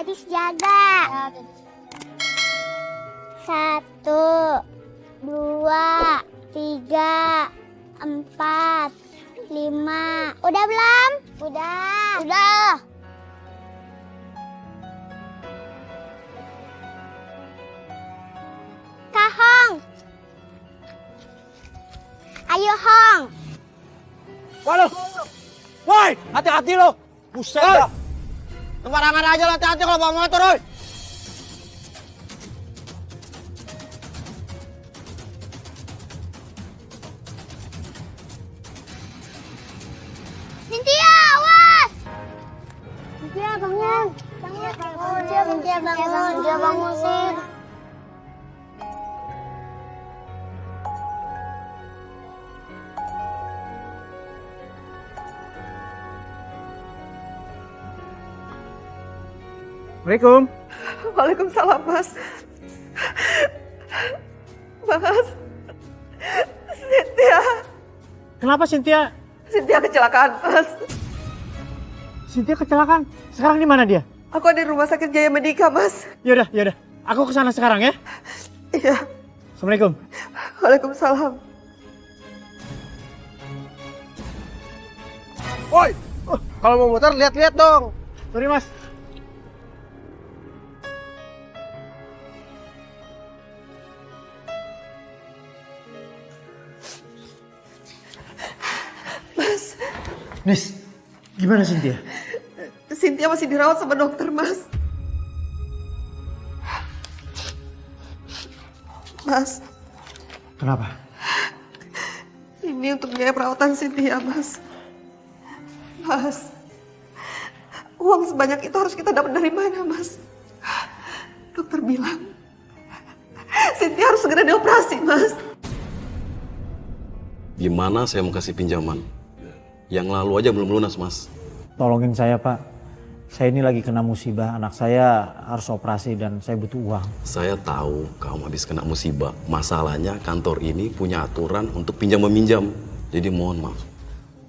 Gadis jaga. 1, 2, 3, 4, 5. Udah belum? Udah. Kak Hong. Ayo Hong. Waduh. Woi, hati-hati lo. Buset dah. Sembarangan aja lo, hati-hati kalau bawa motor, oi. Cynthia, awas! Cynthia, bangun. Cynthia, bangun sih. Assalamualaikum. Waalaikumsalam, Mas. Mas. Cynthia. Kenapa Cynthia? Cynthia kecelakaan, Mas. Cynthia kecelakaan. Sekarang di mana dia? Aku ada di rumah sakit Jaya Medika, Mas. Yaudah. Aku kesana sekarang ya. Iya. Assalamualaikum. Waalaikumsalam. Woi, kalau mau motor lihat-lihat dong. Sorry Mas. Mas. Nis, gimana Cynthia? Cynthia masih dirawat sama dokter, Mas. Mas, Kenapa? ini untuk biaya perawatan Cynthia, Mas. Mas, uang sebanyak itu harus kita dapat dari mana, Mas? Dokter bilang, Cynthia harus segera dioperasi, Mas. Gimana saya mau kasih pinjaman? Yang lalu aja belum lunas, Mas. Tolongin saya, Pak. Saya ini lagi kena musibah. Anak saya harus operasi dan saya butuh uang. Saya tahu kamu habis kena musibah. Masalahnya kantor ini punya aturan untuk pinjam-meminjam. Jadi mohon maaf,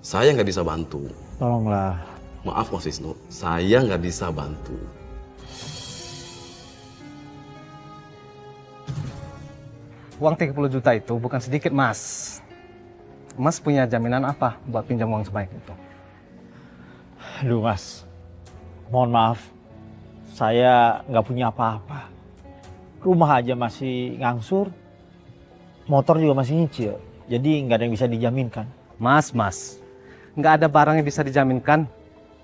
saya nggak bisa bantu. Tolonglah. Maaf Mas Wisnu, saya nggak bisa bantu. Uang 30 juta itu bukan sedikit, Mas. Mas punya jaminan apa buat pinjam uang sebanyak itu? Aduh, Mas. Mohon maaf. Saya nggak punya apa-apa. Rumah aja masih ngangsur. Motor juga masih nyicil. Jadi nggak ada yang bisa dijaminkan. Mas. Nggak ada barang yang bisa dijaminkan.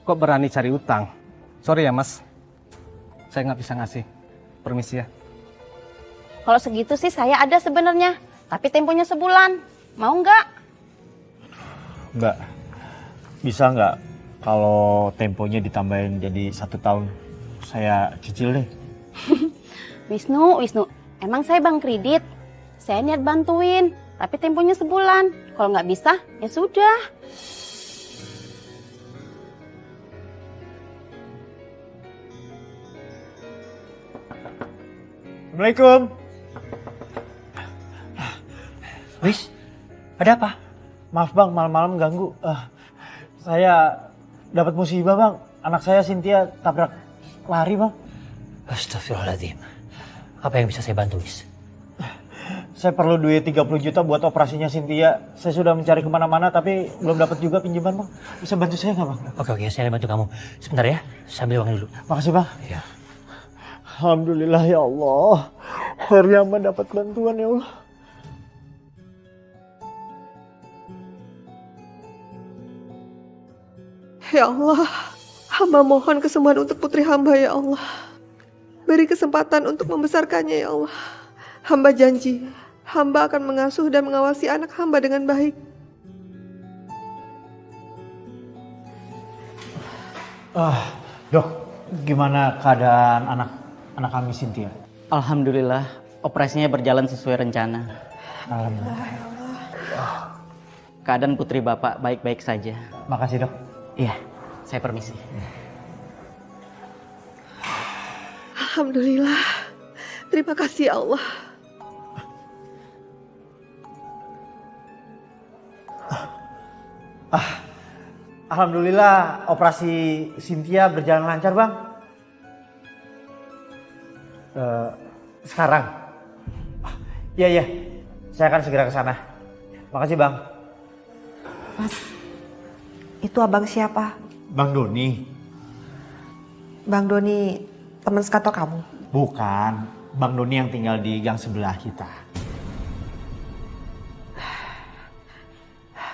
Kok berani cari utang? Sorry ya, Mas. Saya nggak bisa ngasih. Permisi ya. Kalau segitu sih saya ada sebenarnya. Tapi temponya sebulan. Mau nggak? Nggak. Bisa nggak kalau temponya ditambahin jadi 1 tahun? Saya cicil deh. Wisnu. Emang saya bank kredit. Saya niat bantuin. Tapi temponya sebulan. Kalau nggak bisa, ya sudah. Assalamualaikum. Wis, ada apa? Maaf bang, malam-malam ganggu. Saya dapat musibah bang. Anak saya Cynthia tabrak lari bang. Astagfirullahaladzim. Apa yang bisa saya bantu, Wis? Saya perlu duit 30 juta buat operasinya Cynthia. Saya sudah mencari kemana-mana tapi belum dapat juga pinjaman bang. Bisa bantu saya nggak bang? Oke, saya bantu kamu. Sebentar ya, saya ambil uangnya dulu. Makasih bang. Ya. Alhamdulillah ya Allah. Akhirnya hamba dapat bantuan ya Allah. Ya Allah, hamba mohon kesembuhan untuk putri hamba ya Allah. Beri kesempatan untuk membesarkannya ya Allah. Hamba janji, hamba akan mengasuh dan mengawasi anak hamba dengan baik. Dok, gimana keadaan anak kami Cynthia? Alhamdulillah, operasinya berjalan sesuai rencana. Alhamdulillah. Keadaan putri Bapak baik-baik saja. Makasih dok. Iya, saya permisi. Alhamdulillah, terima kasih ya Allah. Alhamdulillah operasi Cynthia berjalan lancar bang. Sekarang? Iya, iya. Saya akan segera ke sana. Makasih, Bang. Mas, itu abang siapa? Bang Doni. Bang Doni, teman sekantor kamu? Bukan. Bang Doni yang tinggal di gang sebelah kita.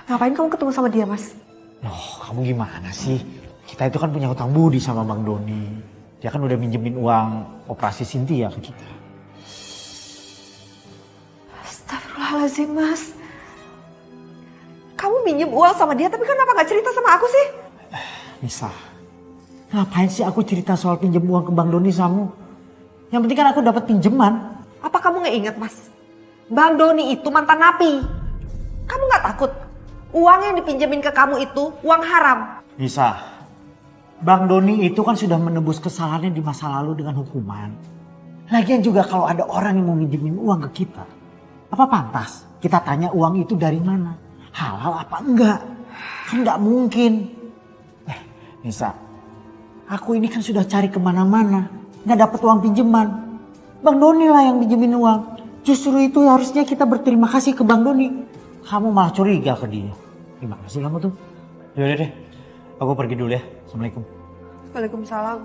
Ngapain kamu ketemu sama dia, Mas? Loh, kamu gimana sih? Kita itu kan punya hutang budi sama Bang Doni. Dia kan udah minjemin uang operasi Cynthia ke kita. Astagfirullahaladzim, Mas. Kamu minjem uang sama dia, tapi kenapa gak cerita sama aku sih? Nisa, ngapain sih aku cerita soal pinjem uang ke Bang Doni sama? Yang penting kan aku dapat pinjeman. Apa kamu gak ingat, Mas? Bang Doni itu mantan napi. Kamu gak takut? Uang yang dipinjemin ke kamu itu uang haram. Nisa, Bang Doni itu kan sudah menebus kesalahannya di masa lalu dengan hukuman. Lagian juga kalau ada orang yang mau minjemin uang ke kita, apa pantas kita tanya uang itu dari mana? Halal apa enggak? Kan enggak mungkin. Nisa, aku ini kan sudah cari kemana-mana, nggak dapat uang pinjaman. Bang Doni lah yang pinjemin uang. Justru itu harusnya kita berterima kasih ke Bang Doni. Kamu malah curiga ke dia. Gimana sih kamu tuh? Yaudah deh, aku pergi dulu ya. Assalamualaikum. Waalaikumsalam.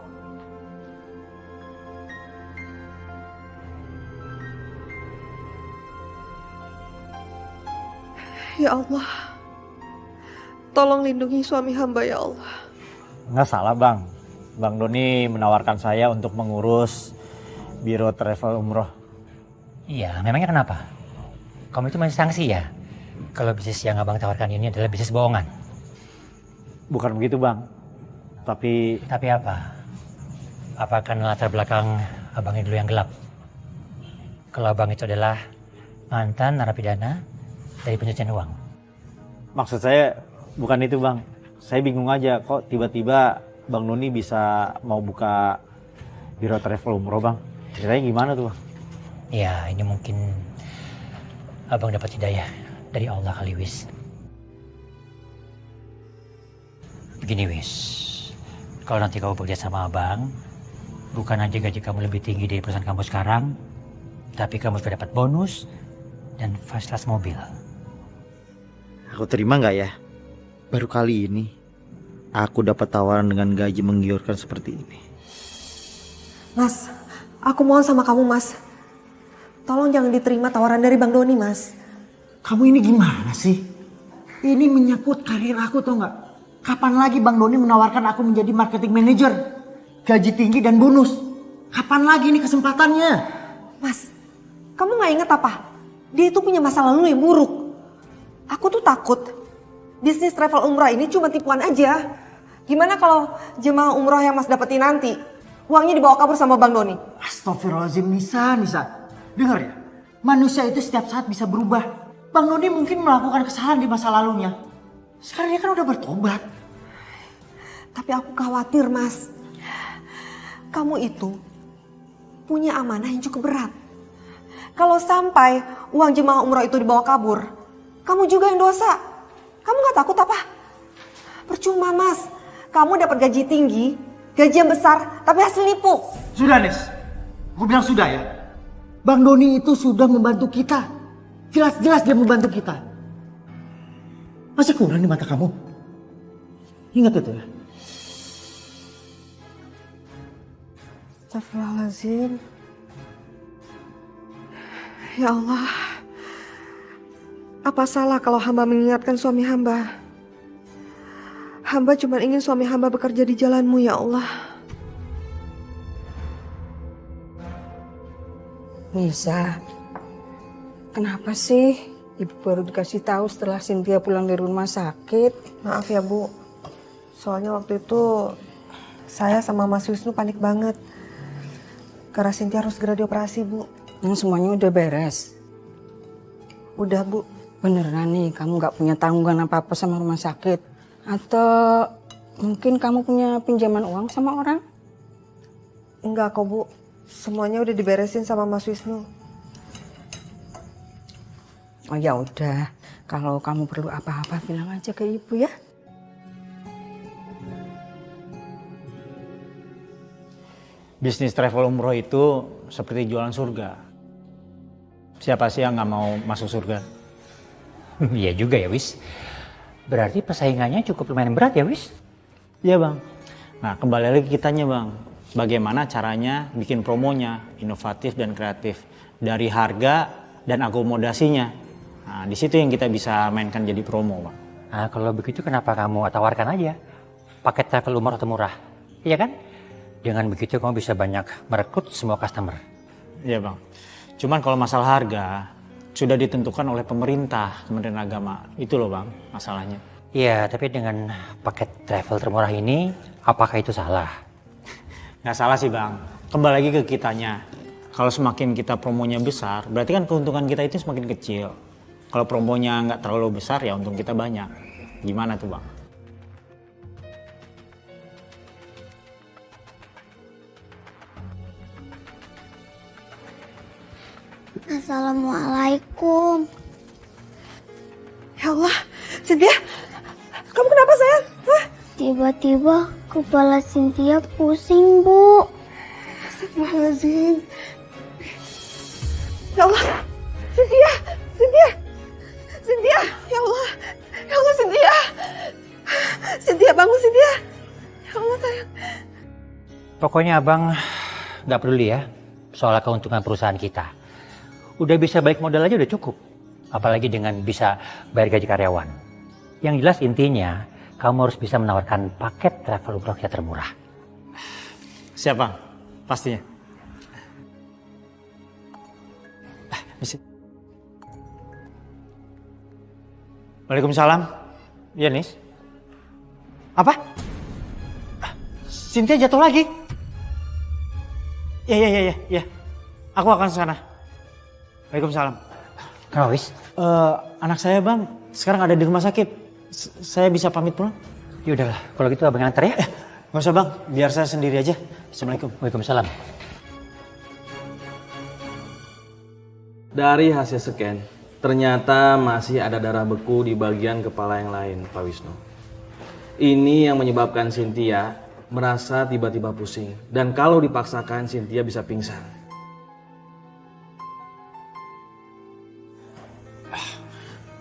Ya Allah, tolong lindungi suami hamba ya Allah. Nggak salah Bang. Bang Doni menawarkan saya untuk mengurus biro travel umroh. Iya, memangnya kenapa? Kamu itu masih sanksi ya? Kalau bisnis yang abang tawarkan ini adalah bisnis bohongan. Bukan begitu Bang. Tapi apa? Apa karena latar belakang abangnya dulu yang gelap? Kalau abang itu adalah mantan narapidana dari pencucian uang. maksud saya bukan itu Bang. Saya bingung aja kok tiba-tiba Bang Doni bisa mau buka biro travel umroh Bang. Ceritanya gimana tuh Bang? Ya ini mungkin abang dapat hidayah dari Allah kali Wis. Begini Wis, kalau nanti kamu bekerja sama abang, bukan aja gaji kamu lebih tinggi dari perusahaan kamu sekarang, tapi kamu juga dapat bonus dan first class mobil. Aku terima nggak ya? Baru kali ini aku dapat tawaran dengan gaji menggiurkan seperti ini. Mas, aku mohon sama kamu Mas. Tolong jangan diterima tawaran dari Bang Doni Mas. Kamu ini gimana sih? Ini menyangkut karir aku tau nggak? Kapan lagi Bang Doni menawarkan aku menjadi marketing manager? Gaji tinggi dan bonus. Kapan lagi ini kesempatannya? Mas, kamu gak ingat apa? Dia itu punya masa lalu yang buruk. Aku tuh takut bisnis travel umrah ini cuma tipuan aja. Gimana kalau jemaah umrah yang Mas dapetin nanti uangnya dibawa kabur sama Bang Doni? Astagfirullahaladzim Nisa. Dengar ya, manusia itu setiap saat bisa berubah. Bang Doni mungkin melakukan kesalahan di masa lalunya. Sekarang dia kan udah bertobat. Tapi aku khawatir Mas. Kamu itu punya amanah yang cukup berat. Kalau sampai uang jemaah umrah itu dibawa kabur, kamu juga yang dosa. Kamu gak takut apa? Percuma Mas, kamu dapat gaji tinggi, gaji yang besar, tapi hasil nipu. Sudah Nis, aku bilang sudah ya. Bang Doni itu sudah membantu kita. Jelas-jelas dia membantu kita. Masih kurang di mata kamu? Ingat itu ya. Astagfirullahaladzim. Ya Allah. Apa salah kalau hamba mengingatkan suami hamba? Hamba cuma ingin suami hamba bekerja di jalan-Mu ya Allah. Nisa, kenapa sih Ibu baru dikasih tahu setelah Cynthia pulang dari rumah sakit? Maaf ya Bu, soalnya waktu itu saya sama Mas Wisnu panik banget. Karena Cynthia harus segera dioperasi Bu. Semuanya udah beres? Udah Bu. Beneran nih kamu gak punya tanggungan apa-apa sama rumah sakit? Atau mungkin kamu punya pinjaman uang sama orang? Enggak kok Bu, semuanya udah diberesin sama Mas Wisnu. Oh ya udah, kalau kamu perlu apa-apa bilang aja ke Ibu ya. Bisnis travel umroh itu seperti jualan surga. Siapa sih yang nggak mau masuk surga? Iya juga ya Wis. Berarti persaingannya cukup lumayan berat ya Wis? Iya bang. Nah kembali lagi kitanya bang. Bagaimana caranya bikin promonya inovatif dan kreatif. Dari harga dan akomodasinya. Nah di situ yang kita bisa mainkan jadi promo bang. Nah kalau begitu kenapa kamu tawarkan aja paket travel umroh termurah? Iya kan? Dengan begitu kamu bisa banyak merekrut semua customer. Iya bang. Cuman kalau masalah harga sudah ditentukan oleh pemerintah, Kementerian Agama. Itu loh bang masalahnya. Iya, tapi dengan paket travel termurah ini, apakah itu salah? Nggak salah sih bang. Kembali lagi ke kitanya. Kalau semakin kita promonya besar, berarti kan keuntungan kita itu semakin kecil. Kalau promonya nggak terlalu besar, ya untung kita banyak. Gimana tuh bang? Assalamualaikum. Ya Allah, Cynthia, kamu kenapa sayang? Hah? Tiba-tiba kepala Cynthia pusing, Bu. Astagfirullahaladzim. Ya Allah, Cynthia, Cynthia, Cynthia, ya Allah, Cynthia, Cynthia bangun Cynthia, ya Allah sayang. Pokoknya abang nggak peduli ya soal keuntungan perusahaan kita. Udah bisa balik modal aja udah cukup. Apalagi dengan bisa bayar gaji karyawan. Yang jelas intinya, kamu harus bisa menawarkan paket travel umroh kita termurah. Siapa? Pastinya. Misi. Waalaikumsalam. Iya, Nis. Apa? Cynthia jatuh lagi? Ya. Aku akan ke sana. Waalaikumsalam. Kenapa, Wis? Anak saya bang, sekarang ada di rumah sakit. Saya bisa pamit pulang? Ya udahlah, kalau gitu abang antar ya. Nggak usah bang, biar saya sendiri aja. Assalamualaikum. Waalaikumsalam. Dari hasil scan, ternyata masih ada darah beku di bagian kepala yang lain, Pak Wisnu. Ini yang menyebabkan Cynthia merasa tiba-tiba pusing. Dan kalau dipaksakan, Cynthia bisa pingsan.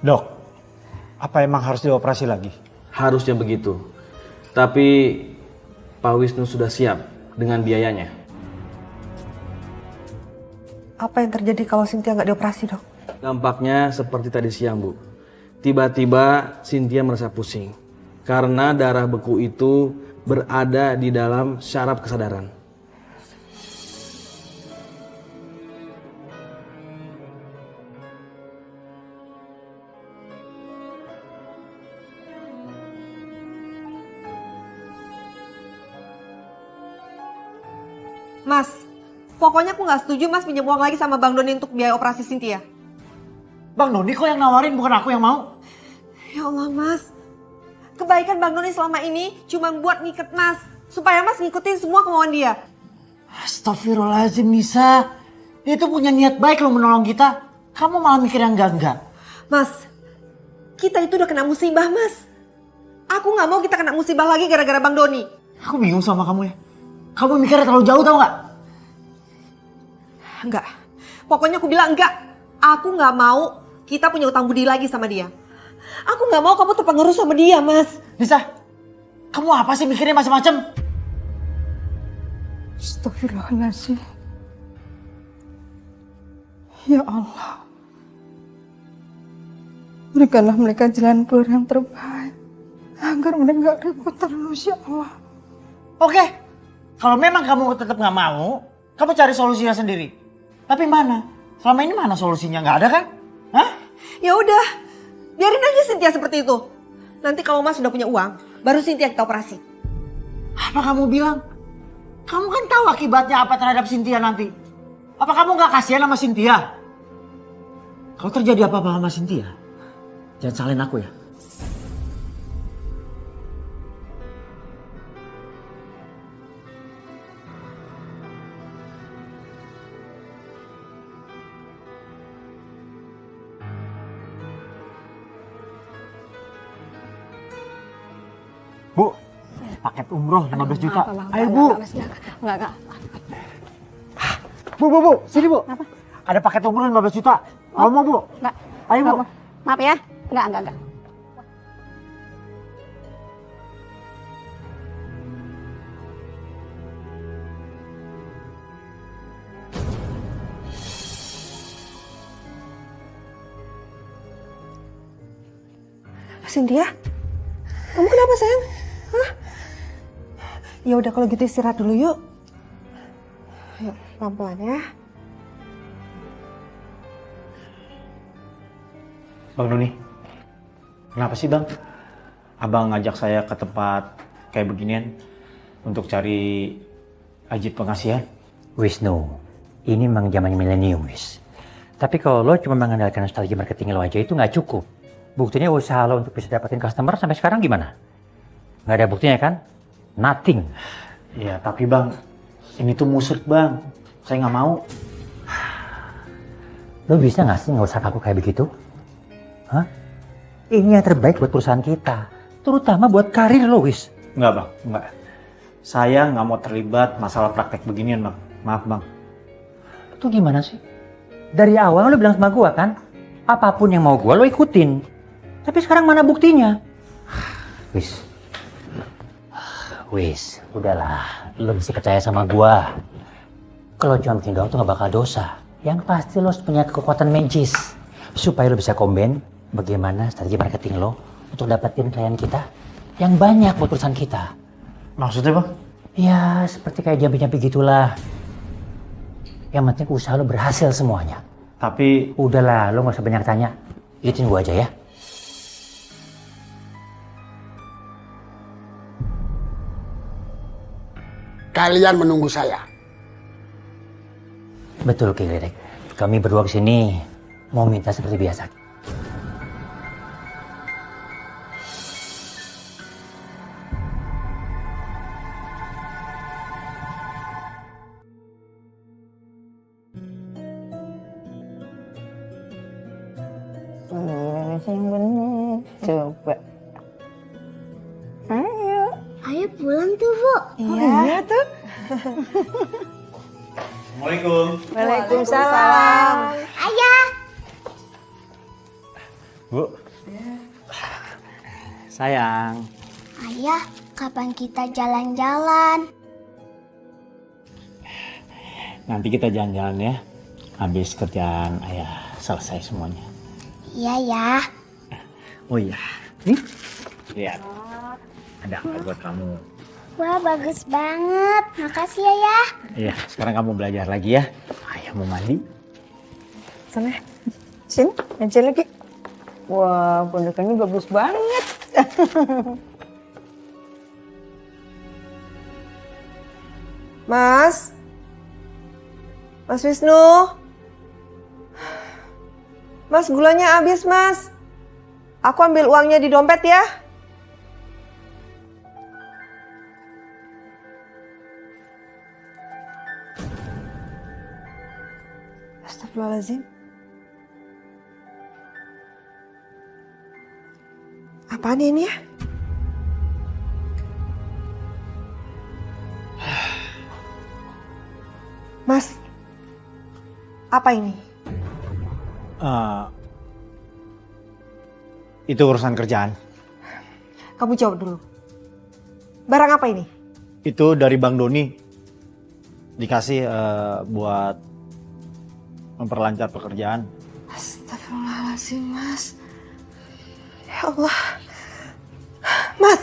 Dok, apa emang harus dioperasi lagi? Harusnya begitu. Tapi Pak Wisnu sudah siap dengan biayanya. Apa yang terjadi kalau Cynthia nggak dioperasi, Dok? Dampaknya seperti tadi siang, Bu. Tiba-tiba Cynthia merasa pusing. Karena darah beku itu berada di dalam syaraf kesadaran. Mas, pokoknya aku nggak setuju Mas pinjam uang lagi sama Bang Doni untuk biaya operasi Cynthia. Bang Doni kok yang nawarin, bukan aku yang mau. Ya Allah Mas, kebaikan Bang Doni selama ini cuma buat ngiket Mas. Supaya Mas ngikutin semua kemauan dia. Astagfirullahaladzim Nisa. Dia tuh punya niat baik loh menolong kita. Kamu malah mikir yang enggak-enggak. Mas, kita itu udah kena musibah Mas. Aku nggak mau kita kena musibah lagi gara-gara Bang Doni. Aku bingung sama kamu ya. Kamu mikirnya terlalu jauh tau gak? Enggak, pokoknya aku bilang enggak. Aku nggak mau kita punya utang budi lagi sama dia. Aku nggak mau kamu terpengaruh sama dia, Mas. Nisa, kamu apa sih mikirnya macam-macam? Astagfirullahaladzim. Ya Allah. Berikanlah mereka jalan keluar yang terbaik. Agar mereka gak ribut terus, ya Allah. Oke, kalau memang kamu tetap gak mau, kamu cari solusinya sendiri. Tapi mana? Selama ini mana solusinya? Gak ada kan? Hah? Ya udah, biarin aja Cynthia seperti itu. Nanti kalau Mas sudah punya uang, baru Cynthia kita operasi. Apa kamu bilang? Kamu kan tahu akibatnya apa terhadap Cynthia nanti. Apa kamu gak kasihan sama Cynthia? Kalau terjadi apa-apa sama Cynthia, jangan salahin aku ya. Bu, paket umroh 15 juta. Ayo Bu. Enggak. Bu, sini Bu. Apa? Ada paket unggulan 15 juta. Mau Bu? Enggak. Ayo Bu. Maaf ya. Enggak. Cynthia, kamu kenapa sayang? Hah? Ya udah kalau gitu istirahat dulu yuk. Ayo pelan-pelan ya. Bang Doni, kenapa sih Bang? Abang ngajak saya ke tempat kayak beginian untuk cari ajit pengasihan? Wisnu, ini memang zamannya milenium, Wis. Tapi kalau lo cuma mengandalkan strategi marketing lo aja itu nggak cukup. Buktinya usaha lo untuk bisa dapetin customer sampai sekarang gimana? Nggak ada buktinya kan? Nothing. Iya, tapi Bang, ini tuh musrik Bang. Saya nggak mau. Lo bisa nggak sih nggak usah kaku kayak begitu? Hah? Ini yang terbaik buat perusahaan kita. Terutama buat karir lo, Wis. Nggak Bang, nggak. Saya nggak mau terlibat masalah praktek beginian Bang. Maaf Bang. Itu gimana sih? Dari awal lo bilang sama gua kan? Apapun yang mau gua lo ikutin. Tapi sekarang mana buktinya? Wis, udahlah. Lo bisa percaya sama gua. Kalau cuma bikin doang tuh gak bakal dosa. Yang pasti lo harus punya kekuatan magis. Supaya lo bisa combine bagaimana strategi marketing lo untuk dapetin klien kita yang banyak buat perusahaan kita. Maksudnya Bang? Ya, seperti kayak jampi-jampi gitulah. Yang penting usaha lo berhasil semuanya. Tapi... Udahlah, lo gak usah banyak tanya. Ikutin gua aja ya. Kalian menunggu saya. Betul, Ki Lirik. Kami berdua kesini mau minta seperti biasa. Yang bener. Coba. Ayo. Ayo pulang tuh, Bu. Iya tuh. Assalamualaikum. Waalaikumsalam. Ayah. Bu. Sayang. Ayah, kapan kita jalan-jalan? Nanti kita jalan-jalan ya. Habis kerjaan ayah selesai semuanya. Iya ya. Oh iya. Nih. Lihat. Ada apa buat kamu? Wah, bagus banget. Makasih ya, ya. Iya, sekarang kamu belajar lagi ya. Ayah mau mandi. Sana. Sini, aja lagi. Wah, bonekanya bagus banget. Mas Wisnu. Mas, gulanya habis, Mas. Aku ambil uangnya di dompet ya. Astagfirullahaladzim. Apaan ini ya? Mas, apa ini? Itu urusan kerjaan. Kamu jawab dulu. Barang apa ini? Itu dari Bang Doni. Dikasih buat memperlancar pekerjaan. Astagfirullahaladzim, Mas. Ya Allah. Mas,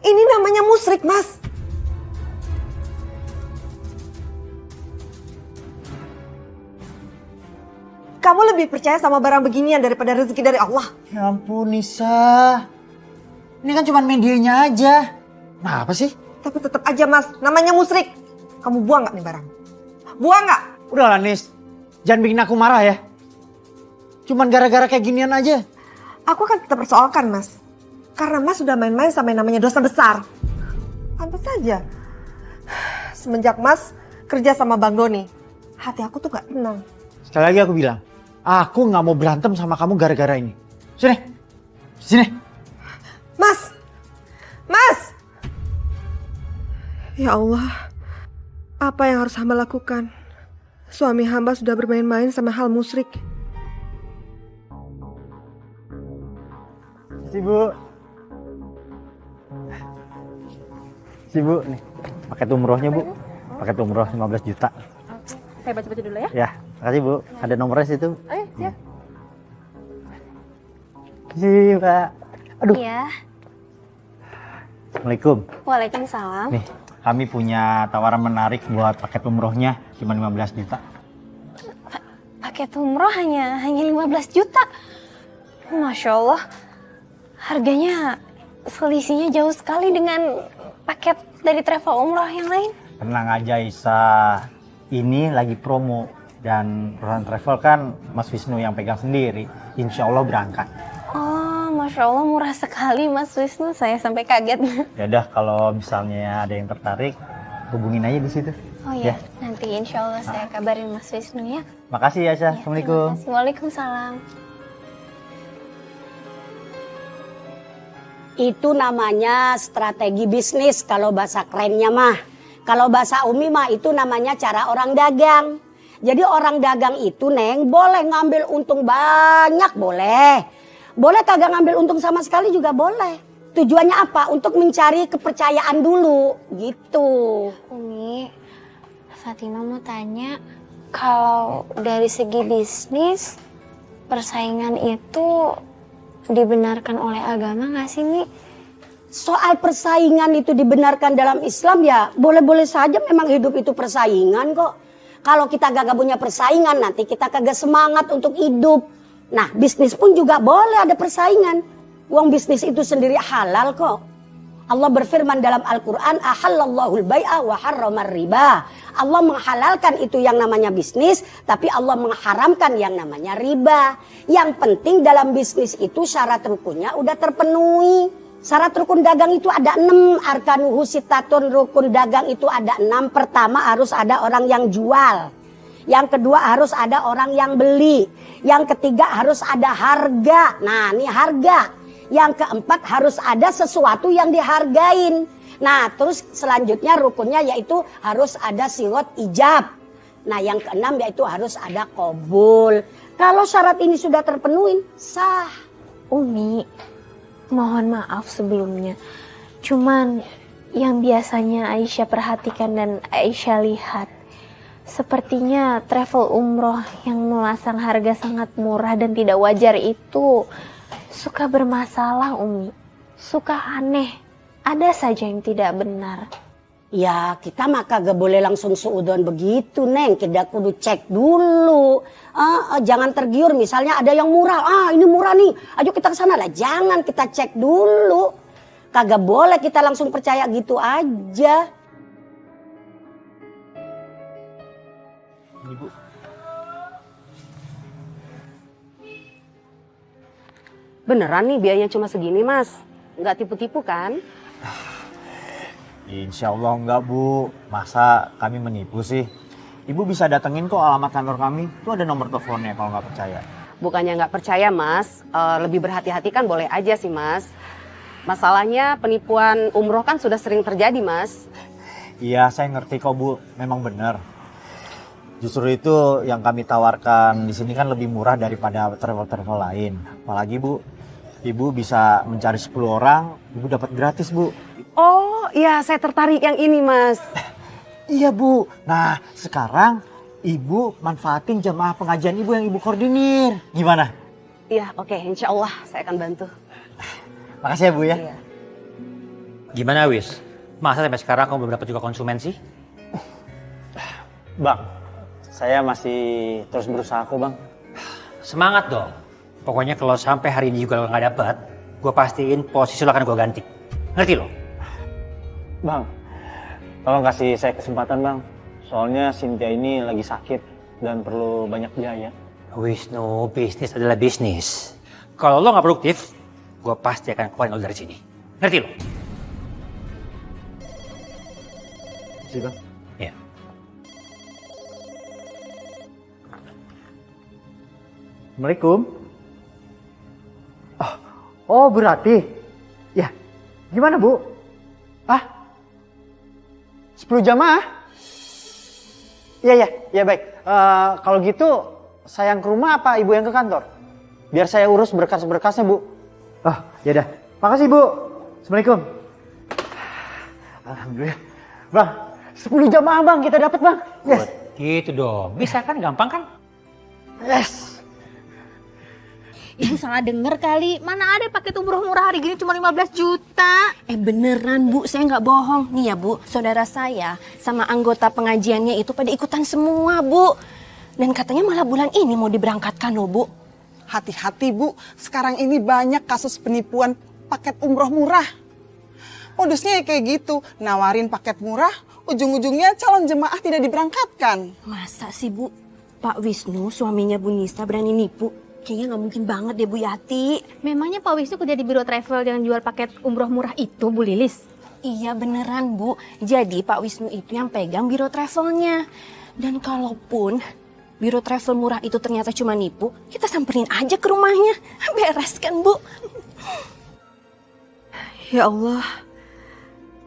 ini namanya musyrik, Mas. Kamu lebih percaya sama barang beginian daripada rezeki dari Allah. Ya ampun, Nisa. Ini kan cuma medianya aja. Nah, apa sih? Tapi tetap aja, Mas. Namanya musyrik. Kamu buang nggak nih barang? Buang nggak? Udahlah, Nis. Jangan bikin aku marah ya. Cuman gara-gara kayak ginian aja. Aku akan tetap persoalkan, Mas. Karena Mas sudah main-main sama yang namanya dosa besar. Pantas saja. Semenjak Mas kerja sama Bang Doni, hati aku tuh gak tenang. Sekali lagi aku bilang, aku nggak mau berantem sama kamu gara-gara ini. Sini. Sini. Mas! Mas! Ya Allah, apa yang harus hamba lakukan Suami hamba sudah bermain-main sama hal musyrik. Bu. Bu, nih. Paket umrohnya, Bu. Paket umroh 15 juta. Saya baca-baca dulu ya. Ya, makasih, Bu. Ada nomornya situ. Ayo, siap. Iya, Pak. Aduh. Iya. Assalamualaikum. Waalaikumsalam. Nih, kami punya tawaran menarik buat paket umrohnya, cuma 15 juta. Paket umroh hanya 15 juta. Masya Allah. Harganya selisihnya jauh sekali dengan paket dari travel umroh yang lain. Tenang aja, Isa. Ini lagi promo. Dan perusahaan travel kan Mas Wisnu yang pegang sendiri. Insya Allah berangkat. Oh, Masya Allah murah sekali Mas Wisnu. Saya sampai kaget. Ya udah, kalau misalnya ada yang tertarik, hubungin aja di situ. Oh ya, nanti insya Allah saya kabarin Mas Wisnu ya. Makasih ya, Syah. Assalamualaikum. Terima kasih. Waalaikumsalam. Itu namanya strategi bisnis kalau bahasa kerennya mah. Kalau bahasa Umi mah itu namanya cara orang dagang. Jadi orang dagang itu, Neng, boleh ngambil untung banyak, boleh. Boleh kagak ngambil untung sama sekali juga boleh. Tujuannya apa? Untuk mencari kepercayaan dulu, gitu. Umi, Fatima mau tanya, kalau dari segi bisnis, persaingan itu dibenarkan oleh agama nggak sih, Mi? Soal persaingan itu dibenarkan dalam Islam ya boleh-boleh saja, memang hidup itu persaingan kok. Kalau kita gak punya persaingan nanti kita kagak semangat untuk hidup. Nah bisnis pun juga boleh ada persaingan. Uang bisnis itu sendiri halal kok. Allah berfirman dalam Al-Quran, ahallallahul bai'a wa harramar riba. Allah menghalalkan itu yang namanya bisnis, tapi Allah mengharamkan yang namanya riba. Yang penting dalam bisnis itu syarat rukunnya udah terpenuhi. Syarat rukun dagang itu ada 6, arkanuhu sitatun, rukun dagang itu ada 6. Pertama harus ada orang yang jual. Yang kedua harus ada orang yang beli. Yang ketiga harus ada harga. Nah ini harga. Yang keempat harus ada sesuatu yang dihargain. Nah terus selanjutnya rukunnya yaitu harus ada sigot ijab. Nah yang keenam yaitu harus ada qabul. Kalau syarat ini sudah terpenuhi, sah. Umi, mohon maaf sebelumnya. Cuman yang biasanya Aisyah perhatikan dan Aisyah lihat, sepertinya travel umroh yang memasang harga sangat murah dan tidak wajar itu suka bermasalah, Umi. Suka aneh. Ada saja yang tidak benar. Ya kita mah kagak boleh langsung suudon begitu, Neng. Kita kudu cek dulu. Jangan tergiur misalnya ada yang murah. Ini murah nih, ayo kita kesana lah. Jangan, kita cek dulu. Kagak boleh kita langsung percaya gitu aja. Ibu. Beneran nih biayanya cuma segini, Mas? Nggak tipu-tipu kan? Insya Allah enggak, Bu. Masa kami menipu sih? Ibu bisa datengin kok alamat kantor kami. Itu ada nomor teleponnya kalau nggak percaya. Bukannya nggak percaya, Mas. Lebih berhati-hati kan boleh aja sih, Mas. Masalahnya penipuan umroh kan sudah sering terjadi, Mas. Iya, saya ngerti kok, Bu. Memang benar. Justru itu yang kami tawarkan di sini kan lebih murah daripada travel-travel lain. Apalagi, Bu, Ibu bisa mencari 10 orang, Ibu dapat gratis, Bu. Oh, iya saya tertarik yang ini, Mas. Iya, Bu. Nah, sekarang Ibu manfaatin jamaah pengajian Ibu yang Ibu koordinir. Gimana? Iya, oke. Insya Allah saya akan bantu. Makasih ya, Bu ya. Iya. Gimana, Wis? Masa sampai sekarang kamu belum dapat juga konsumen sih? Bang, saya masih terus berusaha kok, Bang. Semangat dong. Pokoknya kalau sampai hari ini juga nggak dapat, gue pastiin posisi lo akan gue ganti. Ngerti lo? Bang, tolong kasih saya kesempatan, Bang. Soalnya Cynthia ini lagi sakit dan perlu banyak biaya. Wisnu, bisnis adalah bisnis. Kalau lo nggak produktif, gue pasti akan keluarin lo dari sini. Ngerti lo? Sih, Bang. Iya. Assalamualaikum. Oh, Bu Rati. Ya, gimana, Bu? 10 jamaah? Iya baik. Kalau gitu saya yang ke rumah apa ibu yang ke kantor? Biar saya urus berkas-berkasnya bu. Oh ya dah. Makasih bu. Assalamualaikum. Alhamdulillah. Bang, 10 jamaah bang kita dapat bang. Yes. Gitu dong. Bisa kan? Gampang kan? Yes. Ibu salah denger kali. Mana ada paket umroh murah hari gini cuma 15 juta. Beneran Bu, saya nggak bohong. Nih ya Bu, saudara saya sama anggota pengajiannya itu pada ikutan semua Bu. Dan katanya malah bulan ini mau diberangkatkan loh Bu. Hati-hati Bu, sekarang ini banyak kasus penipuan paket umroh murah. Modusnya ya kayak gitu, nawarin paket murah, ujung-ujungnya calon jemaah tidak diberangkatkan. Masa sih Bu? Pak Wisnu, suaminya Bu Nisa berani nipu? Kayaknya nggak mungkin banget deh Bu Yati. Memangnya Pak Wisnu kerja di biro travel yang jual paket umroh murah itu Bu Lilis? Iya beneran Bu, jadi Pak Wisnu itu yang pegang biro travelnya. Dan kalaupun biro travel murah itu ternyata cuma nipu, kita samperin aja ke rumahnya. Beres kan Bu? Ya Allah,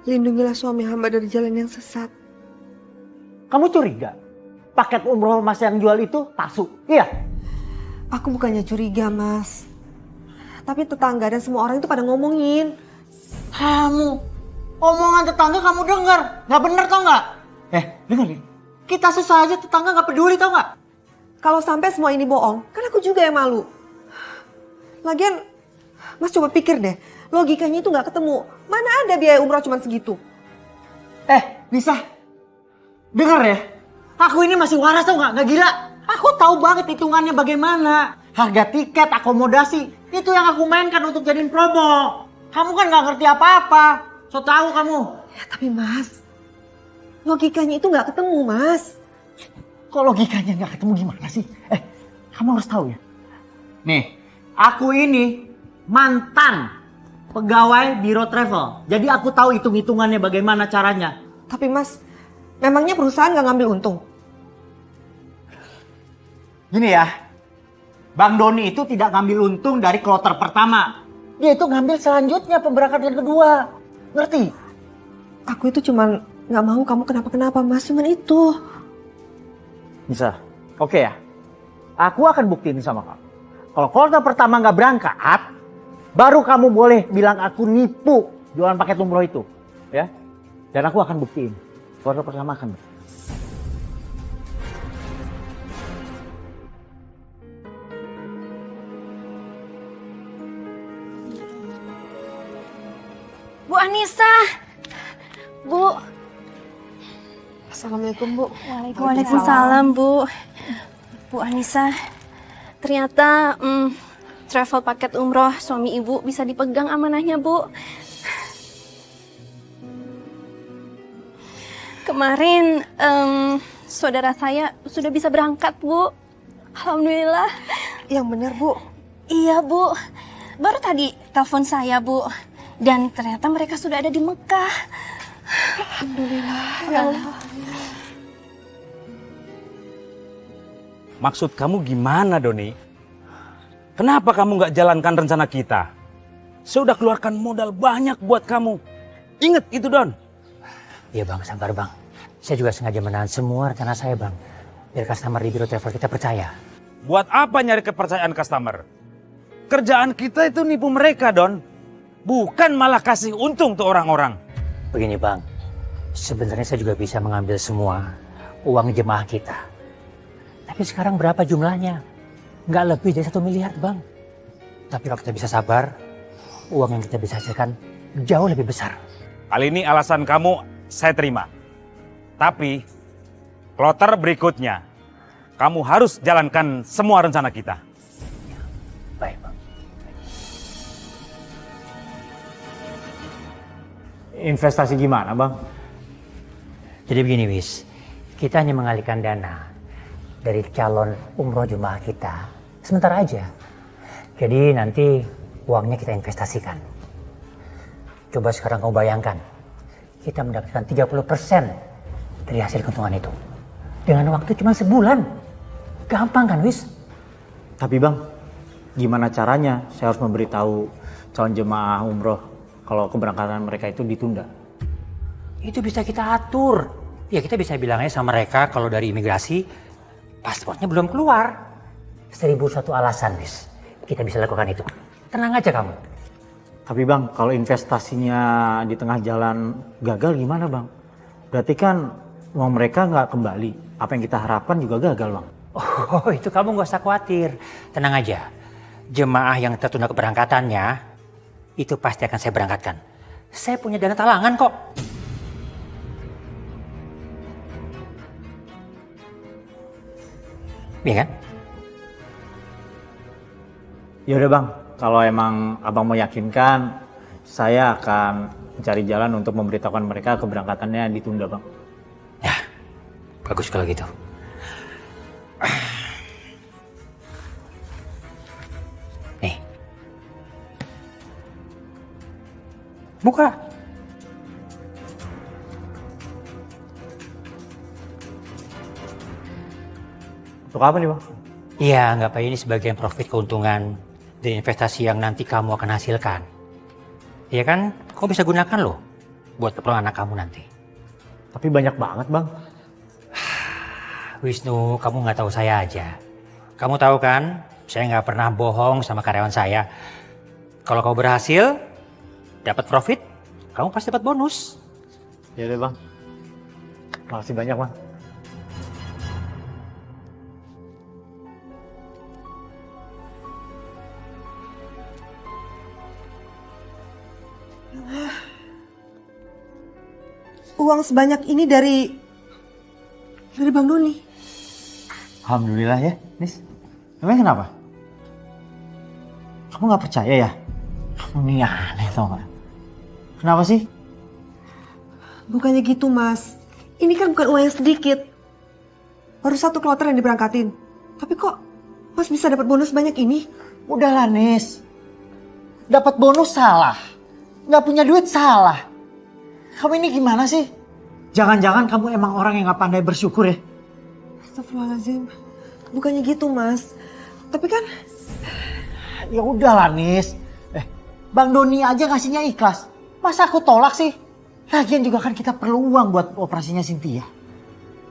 lindungilah suami hamba dari jalan yang sesat. Kamu curiga paket umroh mas yang jual itu palsu? Iya. Aku bukannya curiga, Mas. Tapi tetangga dan semua orang itu pada ngomongin. Kamu, omongan tetangga kamu dengar. Nggak bener tau nggak? Dengerin. Kita susah aja tetangga nggak peduli tau nggak? Kalau sampai semua ini bohong, kan aku juga yang malu. Lagian, Mas coba pikir deh. Logikanya itu nggak ketemu. Mana ada biaya umroh cuma segitu? Bisa. Dengar ya. Aku ini masih waras tau nggak gila. Aku tahu banget hitungannya bagaimana. Harga tiket, akomodasi, itu yang aku mainkan untuk jadiin promo. Kamu kan nggak ngerti apa-apa. So tahu kamu. Ya tapi Mas, logikanya itu nggak ketemu Mas. Kok logikanya nggak ketemu gimana sih? Kamu harus tahu ya. Nih, aku ini mantan pegawai biro travel. Jadi aku tahu hitung-hitungannya bagaimana caranya. Tapi Mas, memangnya perusahaan nggak ngambil untung? Gini ya, Bang Doni itu tidak ngambil untung dari kloter pertama. Dia itu ngambil selanjutnya pemberangkatan kedua. Ngerti? Aku itu cuman nggak mau kamu kenapa-kenapa Mas, cuman itu. Bisa, oke ya. Aku akan buktiin sama kamu. Kalau kloter pertama nggak berangkat, baru kamu boleh bilang aku nipu jualan paket umroh itu. Ya, dan aku akan buktiin. Kloter pertama akan berangkat. Bu Anissa. Bu. Assalamualaikum Bu. Waalaikumsalam Bu. Bu Anissa, ternyata travel paket umroh suami Ibu bisa dipegang amanahnya Bu. Kemarin saudara saya sudah bisa berangkat Bu. Alhamdulillah. Yang benar Bu? Iya Bu. Baru tadi telepon saya Bu. Dan ternyata mereka sudah ada di Mekah. Alhamdulillah. Ya Allah. Maksud kamu gimana, Doni? Kenapa kamu nggak jalankan rencana kita? Saya udah keluarkan modal banyak buat kamu. Ingat itu, Don. Iya Bang, sabar Bang. Saya juga sengaja menahan semua rencana saya Bang. Biar customer di biro travel kita percaya. Buat apa nyari kepercayaan customer? Kerjaan kita itu nipu mereka, Don. Bukan malah kasih untung tuh orang-orang. Begini Bang, sebenarnya saya juga bisa mengambil semua uang jemaah kita. Tapi sekarang berapa jumlahnya? Nggak lebih dari 1 miliar Bang. Tapi kalau kita bisa sabar, uang yang kita bisa hasilkan jauh lebih besar. Kali ini alasan kamu saya terima. Tapi kloter berikutnya, kamu harus jalankan semua rencana kita. Baik Bang. Investasi gimana Bang? Jadi begini Wis, kita hanya mengalihkan dana dari calon umroh jemaah kita sementara aja. Jadi nanti uangnya kita investasikan. Coba sekarang kamu bayangkan, kita mendapatkan 30% dari hasil keuntungan itu. Dengan waktu cuma sebulan. Gampang kan Wis? Tapi Bang, gimana caranya saya harus memberitahu calon jemaah umroh kalau keberangkatan mereka itu ditunda? Itu bisa kita atur. Ya kita bisa bilangnya sama mereka kalau dari imigrasi pasportnya belum keluar. 1001 alasan, Wis. Kita bisa lakukan itu. Tenang aja kamu. Tapi Bang, kalau investasinya di tengah jalan gagal gimana Bang? Berarti kan uang mereka nggak kembali. Apa yang kita harapkan juga gagal Bang. Oh, itu kamu nggak usah khawatir. Tenang aja. Jemaah yang tertunda keberangkatannya, itu pasti akan saya berangkatkan. Saya punya dana talangan kok. Iya kan? Ya udah Bang, kalau emang Abang mau yakinkan, saya akan mencari jalan untuk memberitahukan mereka keberangkatannya ditunda Bang. Ya, bagus kalau gitu. Nih. Buka. Untuk apa nih Bang? Iya, anggap aja ini sebagian profit keuntungan dari investasi yang nanti kamu akan hasilkan. Iya kan? Kamu bisa gunakan loh buat keperluan anak kamu nanti. Tapi banyak banget Bang. Wisnu, kamu nggak tahu saya aja. Kamu tahu kan, saya nggak pernah bohong sama karyawan saya. Kalau kamu berhasil, dapat profit, kamu pasti dapat bonus. Ya udah Bang. Makasih banyak Bang. Uang sebanyak ini dari Bang Doni. Alhamdulillah ya, Nis. Emang kenapa? Kamu nggak percaya ya? Kamu ini aneh tau gak? Kenapa sih? Bukannya gitu, Mas. Ini kan bukan uang yang sedikit. Baru 1 kloter yang diberangkatin. Tapi kok Mas bisa dapat bonus banyak ini? Udahlah, Nis. Dapat bonus salah. Nggak punya duit salah. Kamu ini gimana sih? Jangan-jangan kamu emang orang yang nggak pandai bersyukur ya? Astagfirullahaladzim. Bukannya gitu, Mas. Tapi kan... Ya udahlah, Nis. Bang Doni aja ngasihnya ikhlas. Masa aku tolak sih? Lagian juga kan kita perlu uang buat operasinya Cynthia.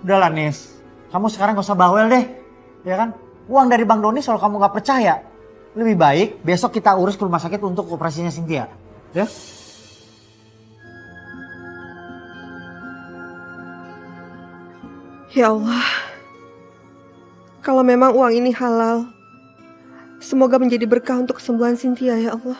Udahlah, Nis. Kamu sekarang gak usah bawel deh. Ya kan? Uang dari Bang Doni soal kamu gak percaya. Lebih baik besok kita urus ke rumah sakit untuk operasinya Cynthia. Ya? Ya Allah, kalau memang uang ini halal, semoga menjadi berkah untuk kesembuhan Cynthia ya Allah.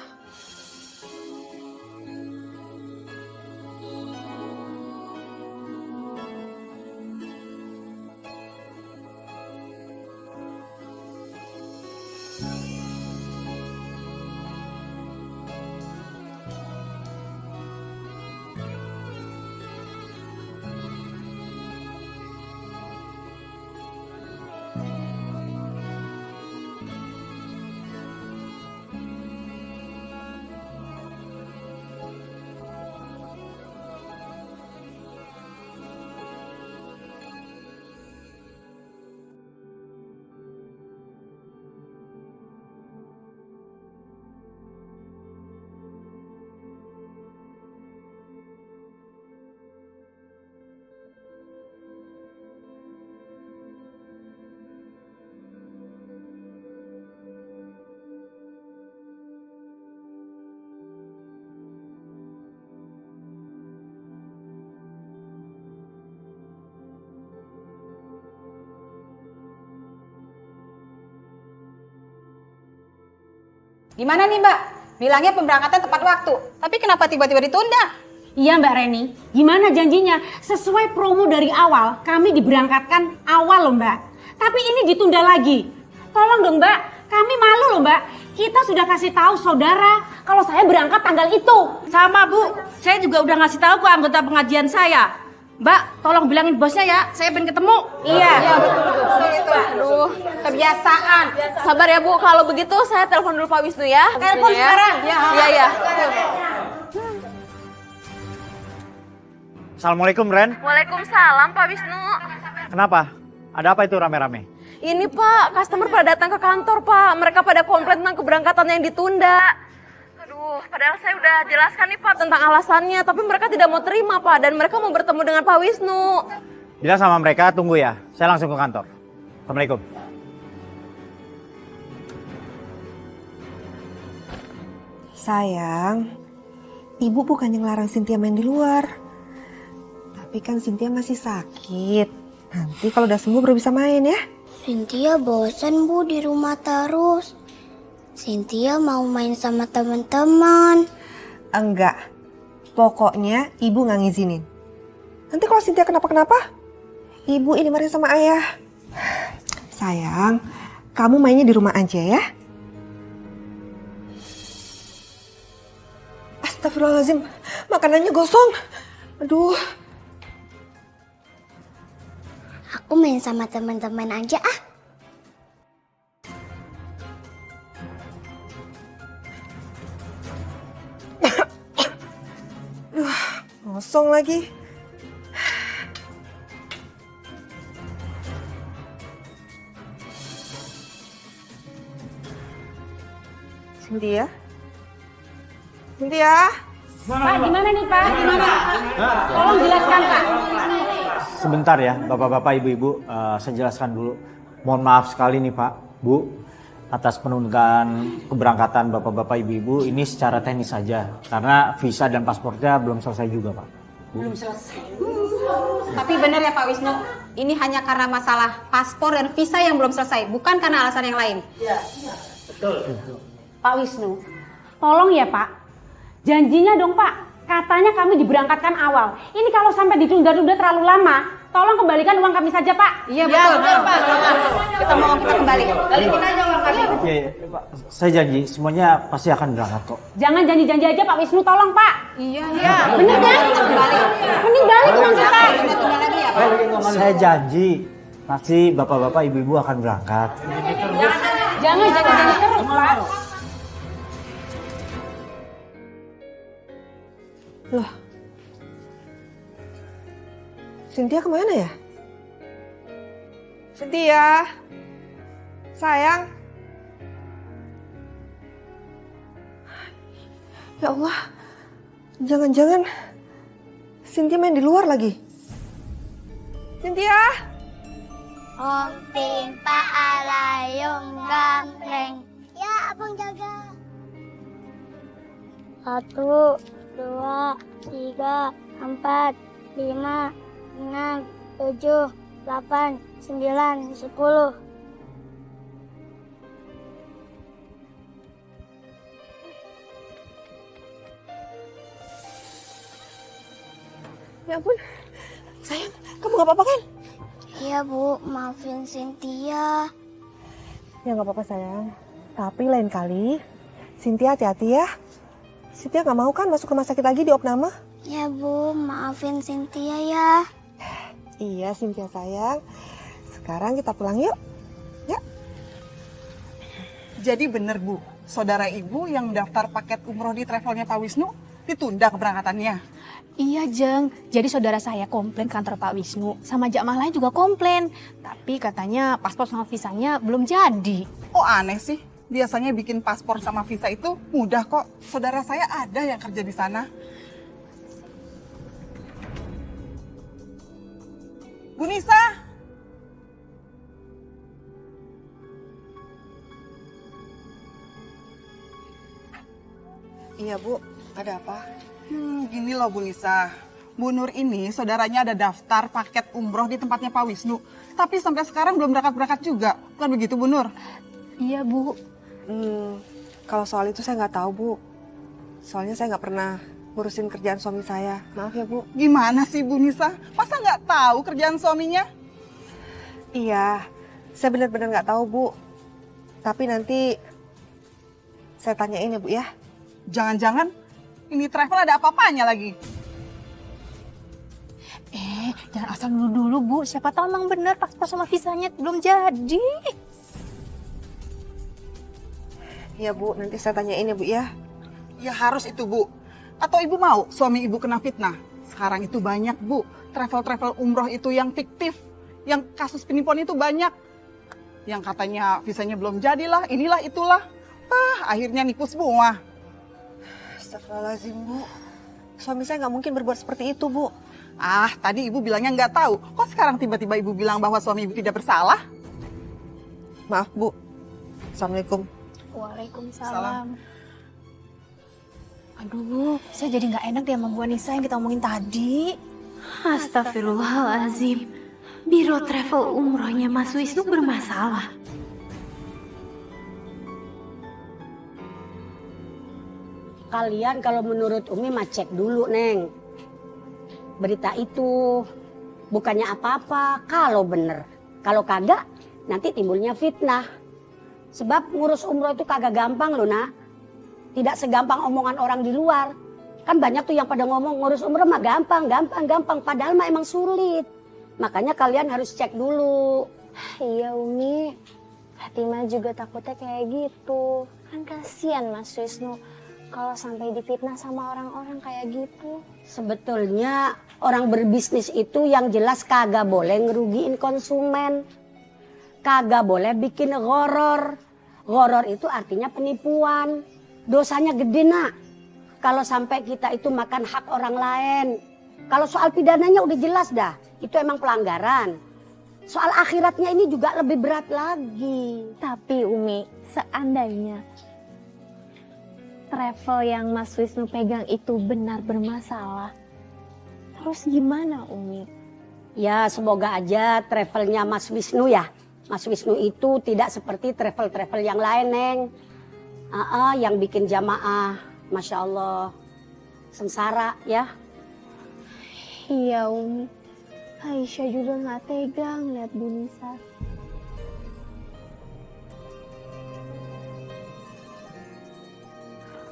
Gimana nih Mbak? Bilangnya pemberangkatan tepat waktu. Tapi kenapa tiba-tiba ditunda? Iya Mbak Reni, gimana janjinya? Sesuai promo dari awal, kami diberangkatkan awal loh Mbak. Tapi ini ditunda lagi. Tolong dong Mbak, kami malu loh Mbak. Kita sudah kasih tahu saudara kalau saya berangkat tanggal itu. Sama Bu, saya juga udah ngasih tahu ke anggota pengajian saya. Mbak, tolong bilangin bosnya ya, saya pengen ketemu. Iya, betul. Aduh, kebiasaan. Sabar ya Bu, kalau begitu saya telepon dulu Pak Wisnu ya. Telepon ya. sekarang. Iya. Assalamualaikum Ren. Waalaikumsalam Pak Wisnu. Kenapa? Ada apa itu rame-rame? Ini Pak, customer pada datang ke kantor Pak. Mereka pada komplain tentang keberangkatan yang ditunda. Aduh, Aduh, padahal saya udah jelaskan nih Pak tentang alasannya, tapi mereka tidak mau terima Pak, dan mereka mau bertemu dengan Pak Wisnu. Bilang sama mereka tunggu ya, saya langsung ke kantor. Assalamualaikum. Sayang, ibu bukan yang larang Cynthia main di luar. Tapi kan Cynthia masih sakit. Nanti kalau udah sembuh baru bisa main ya. Cynthia bosan Bu di rumah terus. Cynthia mau main sama teman-teman. Enggak. Pokoknya ibu nggak ngizinin. Nanti kalau Cynthia kenapa-kenapa, ibu ini marahin sama ayah. Sayang, kamu mainnya di rumah aja ya. Astagfirullahaladzim, makanannya gosong. Aduh. Aku main sama teman-teman aja ah. Kosong lagi. Cynthia? Cynthia? Pak, gimana nih Pak? Gimana? Tolong jelaskan Pak. Sebentar ya, bapak-bapak, ibu-ibu, saya jelaskan dulu. Mohon maaf sekali nih Pak, Bu, atas penundaan keberangkatan bapak-bapak, ibu-ibu. Ini secara teknis saja, karena visa dan paspornya belum selesai juga Pak. Bu. Belum selesai. Tapi benar ya Pak Wisnu, ini hanya karena masalah paspor dan visa yang belum selesai, bukan karena alasan yang lain. Iya, betul. Pak Wisnu, tolong ya Pak, janjinya dong Pak. Katanya kami diberangkatkan awal. Ini kalau sampai ditunda-tunda terlalu lama, tolong kembalikan uang kami saja Pak. Iya betul, Pak. Kita mau kita kembali. Balikin aja uang kami. Iya, Pak. Saya janji semuanya pasti akan berangkat kok. Jangan janji-janji aja Pak Wisnu, tolong Pak. Iya. Bener kan? Mending balik uang kita. Saya janji pasti bapak-bapak, ibu-ibu akan berangkat. Jangan janji terus Pak. Loh, Cynthia kemana ya? Cynthia, sayang. Ya Allah, jangan-jangan Cynthia main di luar lagi. Cynthia? Om Timpa alayung gamreng. Ya, abang jaga. 1, 2, 3, 4, 5, 6, 7, 8, 9, 10. Ya ampun, sayang, kamu gak apa-apa kan? Iya Bu, maafin Cynthia. Ya gak apa-apa sayang, tapi lain kali Cynthia hati-hati ya. Cynthia gak mau kan masuk rumah sakit lagi di opname? Ya Bu, maafin Cynthia ya. Iya Cynthia sayang, sekarang kita pulang yuk. Ya. Jadi bener Bu, saudara ibu yang daftar paket umroh di travelnya Pak Wisnu ditunda keberangkatannya. Iya Jeng, jadi saudara saya komplain kantor Pak Wisnu, sama jamaah lain juga komplain. Tapi katanya paspor sama visanya belum jadi. Oh aneh sih, biasanya bikin paspor sama visa itu mudah kok. Saudara saya ada yang kerja di sana. Bu Nisa. Iya Bu, ada apa? Gini loh Bu Nisa, Bu Nur ini saudaranya ada daftar paket umroh di tempatnya Pak Wisnu. Tapi sampai sekarang belum berangkat-berangkat juga, bukan begitu Bu Nur? Iya Bu. Kalau soal itu saya nggak tahu Bu. Soalnya saya nggak pernah ngurusin kerjaan suami saya. Maaf ya Bu. Gimana sih Bu Nisa? Masa nggak tahu kerjaan suaminya? Iya, saya benar-benar nggak tahu Bu. Tapi nanti saya tanyain ya Bu ya. Jangan-jangan ini travel ada apa-apanya lagi? Jangan asal nuduh dulu Bu, siapa tahu emang bener paspor sama visanya belum jadi. Iya Bu, nanti saya tanyain ya Bu ya. Ya harus itu Bu. Atau Ibu mau suami Ibu kena fitnah? Sekarang itu banyak Bu, travel-travel umroh itu yang fiktif. Yang kasus penipuan itu banyak. Yang katanya visanya belum jadilah, inilah itulah. Akhirnya nipu semua. Astagfirullahaladzim, Bu. Suami saya nggak mungkin berbuat seperti itu, Bu. Ah, tadi ibu bilangnya nggak tahu. Kok sekarang tiba-tiba ibu bilang bahwa suami ibu tidak bersalah? Maaf, Bu. Assalamualaikum. Waalaikumsalam. Aduh, saya jadi nggak enak deh sama Bu Anissa yang kita omongin tadi. Astagfirullahalazim. Biro travel umrohnya Mas Wisnu bermasalah. Kalian kalau menurut Umi mah cek dulu, Neng. Berita itu bukannya apa-apa kalau bener. Kalau kagak, nanti timbulnya fitnah. Sebab ngurus umroh itu kagak gampang loh, Nak. Tidak segampang omongan orang di luar. Kan banyak tuh yang pada ngomong ngurus umroh mah gampang. Padahal mah emang sulit. Makanya kalian harus cek dulu. Iya Umi, Fatimah juga takutnya kayak gitu. Kan kasihan Mas Wisnu kalau sampai difitnah sama orang-orang kayak gitu. Sebetulnya orang berbisnis itu yang jelas kagak boleh ngerugiin konsumen. Kagak boleh bikin gharar. Gharar itu artinya penipuan. Dosanya gede, Nak. Kalau sampai kita itu makan hak orang lain. Kalau soal pidananya udah jelas dah. Itu emang pelanggaran. Soal akhiratnya ini juga lebih berat lagi. Tapi Umi, seandainya travel yang Mas Wisnu pegang itu benar bermasalah, terus gimana Umi? Ya semoga aja travelnya Mas Wisnu ya. Mas Wisnu itu tidak seperti travel-travel yang lain, Neng. Yang bikin jamaah, Masya Allah, sengsara ya. Iya Umi, Aisyah juga nggak tega ngeliat Bu Nisa.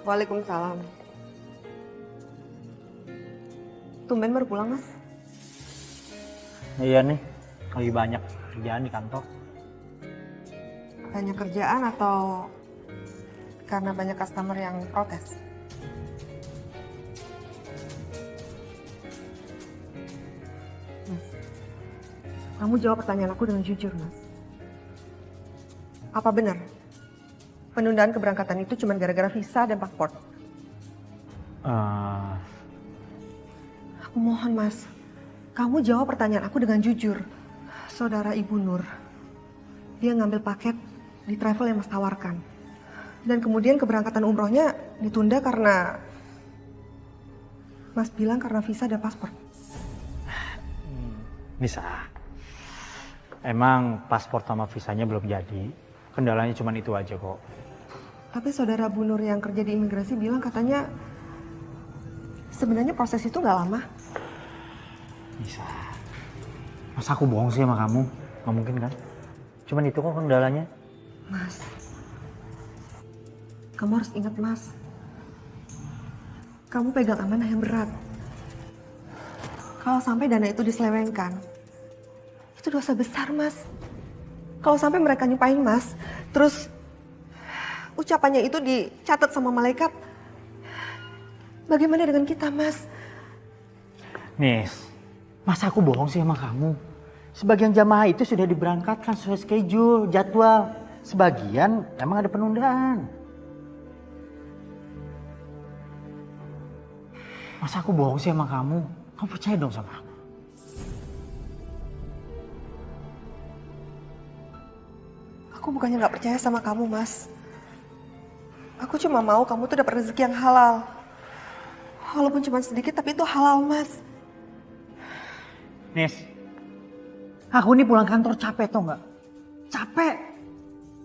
Waalaikumsalam. Tumben baru pulang, Mas? Iya nih, lagi banyak kerjaan di kantor. Banyak kerjaan atau karena banyak customer yang protes? Mas, kamu jawab pertanyaan aku dengan jujur, Mas. Apa benar penundaan keberangkatan itu cuma gara-gara visa dan paspor? Aku mohon, Mas. Kamu jawab pertanyaan aku dengan jujur. Saudara Ibu Nur, dia ngambil paket di travel yang Mas tawarkan. Dan kemudian keberangkatan umrohnya ditunda karena Mas bilang karena visa dan paspor. Bisa. Emang paspor sama visanya belum jadi. Kendalanya cuma itu aja kok. Tapi saudara Bu Nur yang kerja di imigrasi bilang katanya sebenarnya proses itu nggak lama. Bisa. Masa aku bohong sih sama kamu? Nggak mungkin kan? Cuman itu kok kendalanya. Mas, kamu harus ingat, Mas. Kamu pegang amanah yang berat. Kalau sampai dana itu diselewengkan, itu dosa besar, Mas. Kalau sampai mereka nyumpahin Mas, terus ucapannya itu dicatat sama malaikat, bagaimana dengan kita, Mas? Nis, masa aku bohong sih sama kamu? Sebagian jamaah itu sudah diberangkatkan sesuai schedule, jadwal. Sebagian emang ada penundaan. Masa aku bohong sih sama kamu? Kamu percaya dong sama aku. Aku bukannya nggak percaya sama kamu, Mas. Aku cuma mau kamu tuh dapat rezeki yang halal. Walaupun cuma sedikit, tapi itu halal, Mas. Nis, aku ini pulang kantor capek tau nggak? Capek.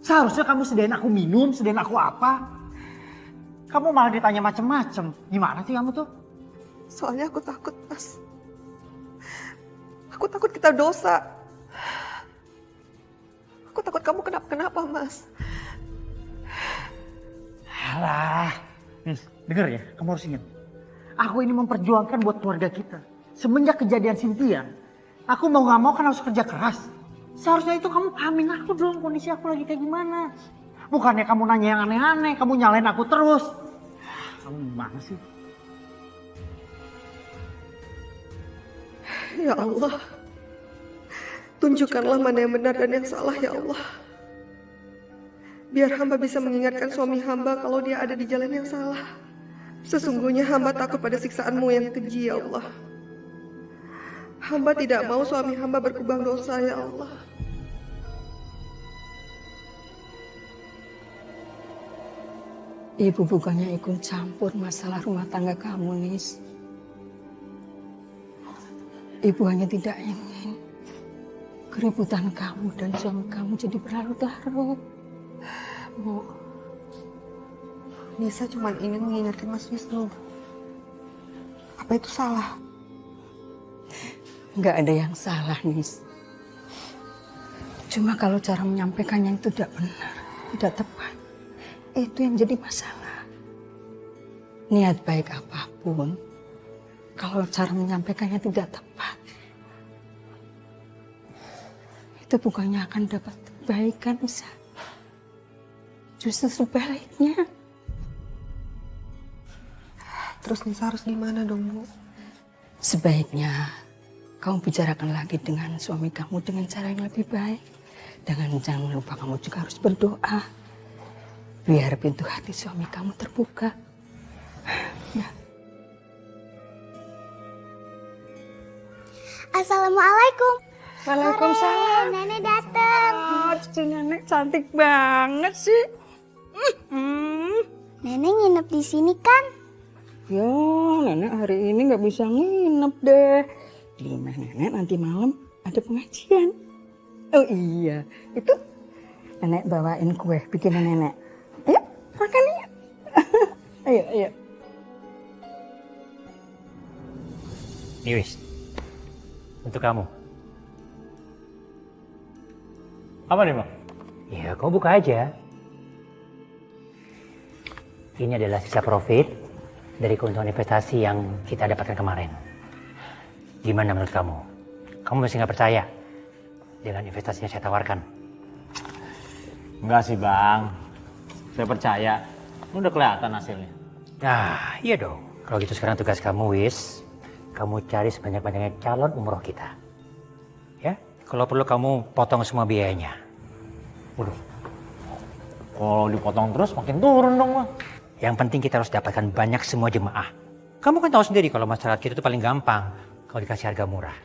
Seharusnya kamu sediain aku minum, sediain aku apa. Kamu malah ditanya macem-macem. Gimana sih kamu tuh? Soalnya aku takut, Mas. Aku takut kita dosa. Aku takut kamu kenapa-kenapa, Mas. Alah, Nis, denger ya, kamu harus ingat. Aku ini memperjuangkan buat keluarga kita. Semenjak kejadian Cynthia, aku mau gak mau kan harus kerja keras. Seharusnya itu kamu pahamin aku dong kondisi aku lagi kayak gimana. Bukannya kamu nanya yang aneh-aneh, kamu nyalain aku terus. Kamu gimana sih? Ya Allah, tunjukkanlah mana yang benar dan yang salah ya Allah. Biar hamba bisa mengingatkan suami hamba kalau dia ada di jalan yang salah. Sesungguhnya hamba takut pada siksaanmu yang keji, ya Allah. Hamba tidak mau suami hamba berkubang dosa, ya Allah. Ibu bukannya ikut campur masalah rumah tangga kamu, Nis. Ibu hanya tidak ingin keributan kamu dan suami kamu jadi berlarut-larut. Bu, Nisa cuma ingin mengingatkan Mas Wisnu. Apa itu salah? Nggak ada yang salah, Nis. Cuma kalau cara menyampaikannya itu tidak benar, tidak tepat, itu yang jadi masalah. Niat baik apapun, kalau cara menyampaikannya tidak tepat, itu bukannya akan dapat kebaikan, Nisa. Justru sebaliknya. Terus Nisa harus gimana dong, Bu? Sebaiknya kamu bicarakan lagi dengan suami kamu dengan cara yang lebih baik. Dengan jangan lupa kamu juga harus berdoa. Biar pintu hati suami kamu terbuka. Ya. Assalamualaikum. Waalaikumsalam. Hore, nenek datang. Oh, cucu nenek cantik banget sih. Nenek nginep di sini kan? Ya, nenek hari ini nggak bisa nginep deh. Di rumah nenek nanti malam ada pengajian. Oh iya, itu nenek bawain kue bikinan nenek. Ayo, makan ya. Ayo, ayo. Niwis, untuk kamu. Apa nih, Bang? Ya, kamu buka aja. Ini adalah sisa profit dari keuntungan investasi yang kita dapatkan kemarin. Gimana menurut kamu? Kamu masih nggak percaya dengan investasi yang saya tawarkan? Enggak sih, Bang. Saya percaya. Udah kelihatan hasilnya. Nah, iya dong. Kalau gitu sekarang tugas kamu, Wis. Kamu cari sebanyak-banyaknya calon umroh kita. Ya, kalau perlu kamu potong semua biayanya. Waduh. Kalau dipotong terus makin turun dong, Bang. Yang penting kita harus dapatkan banyak semua jemaah. Kamu kan tahu sendiri kalau masyarakat kita itu paling gampang kalau dikasih harga murah.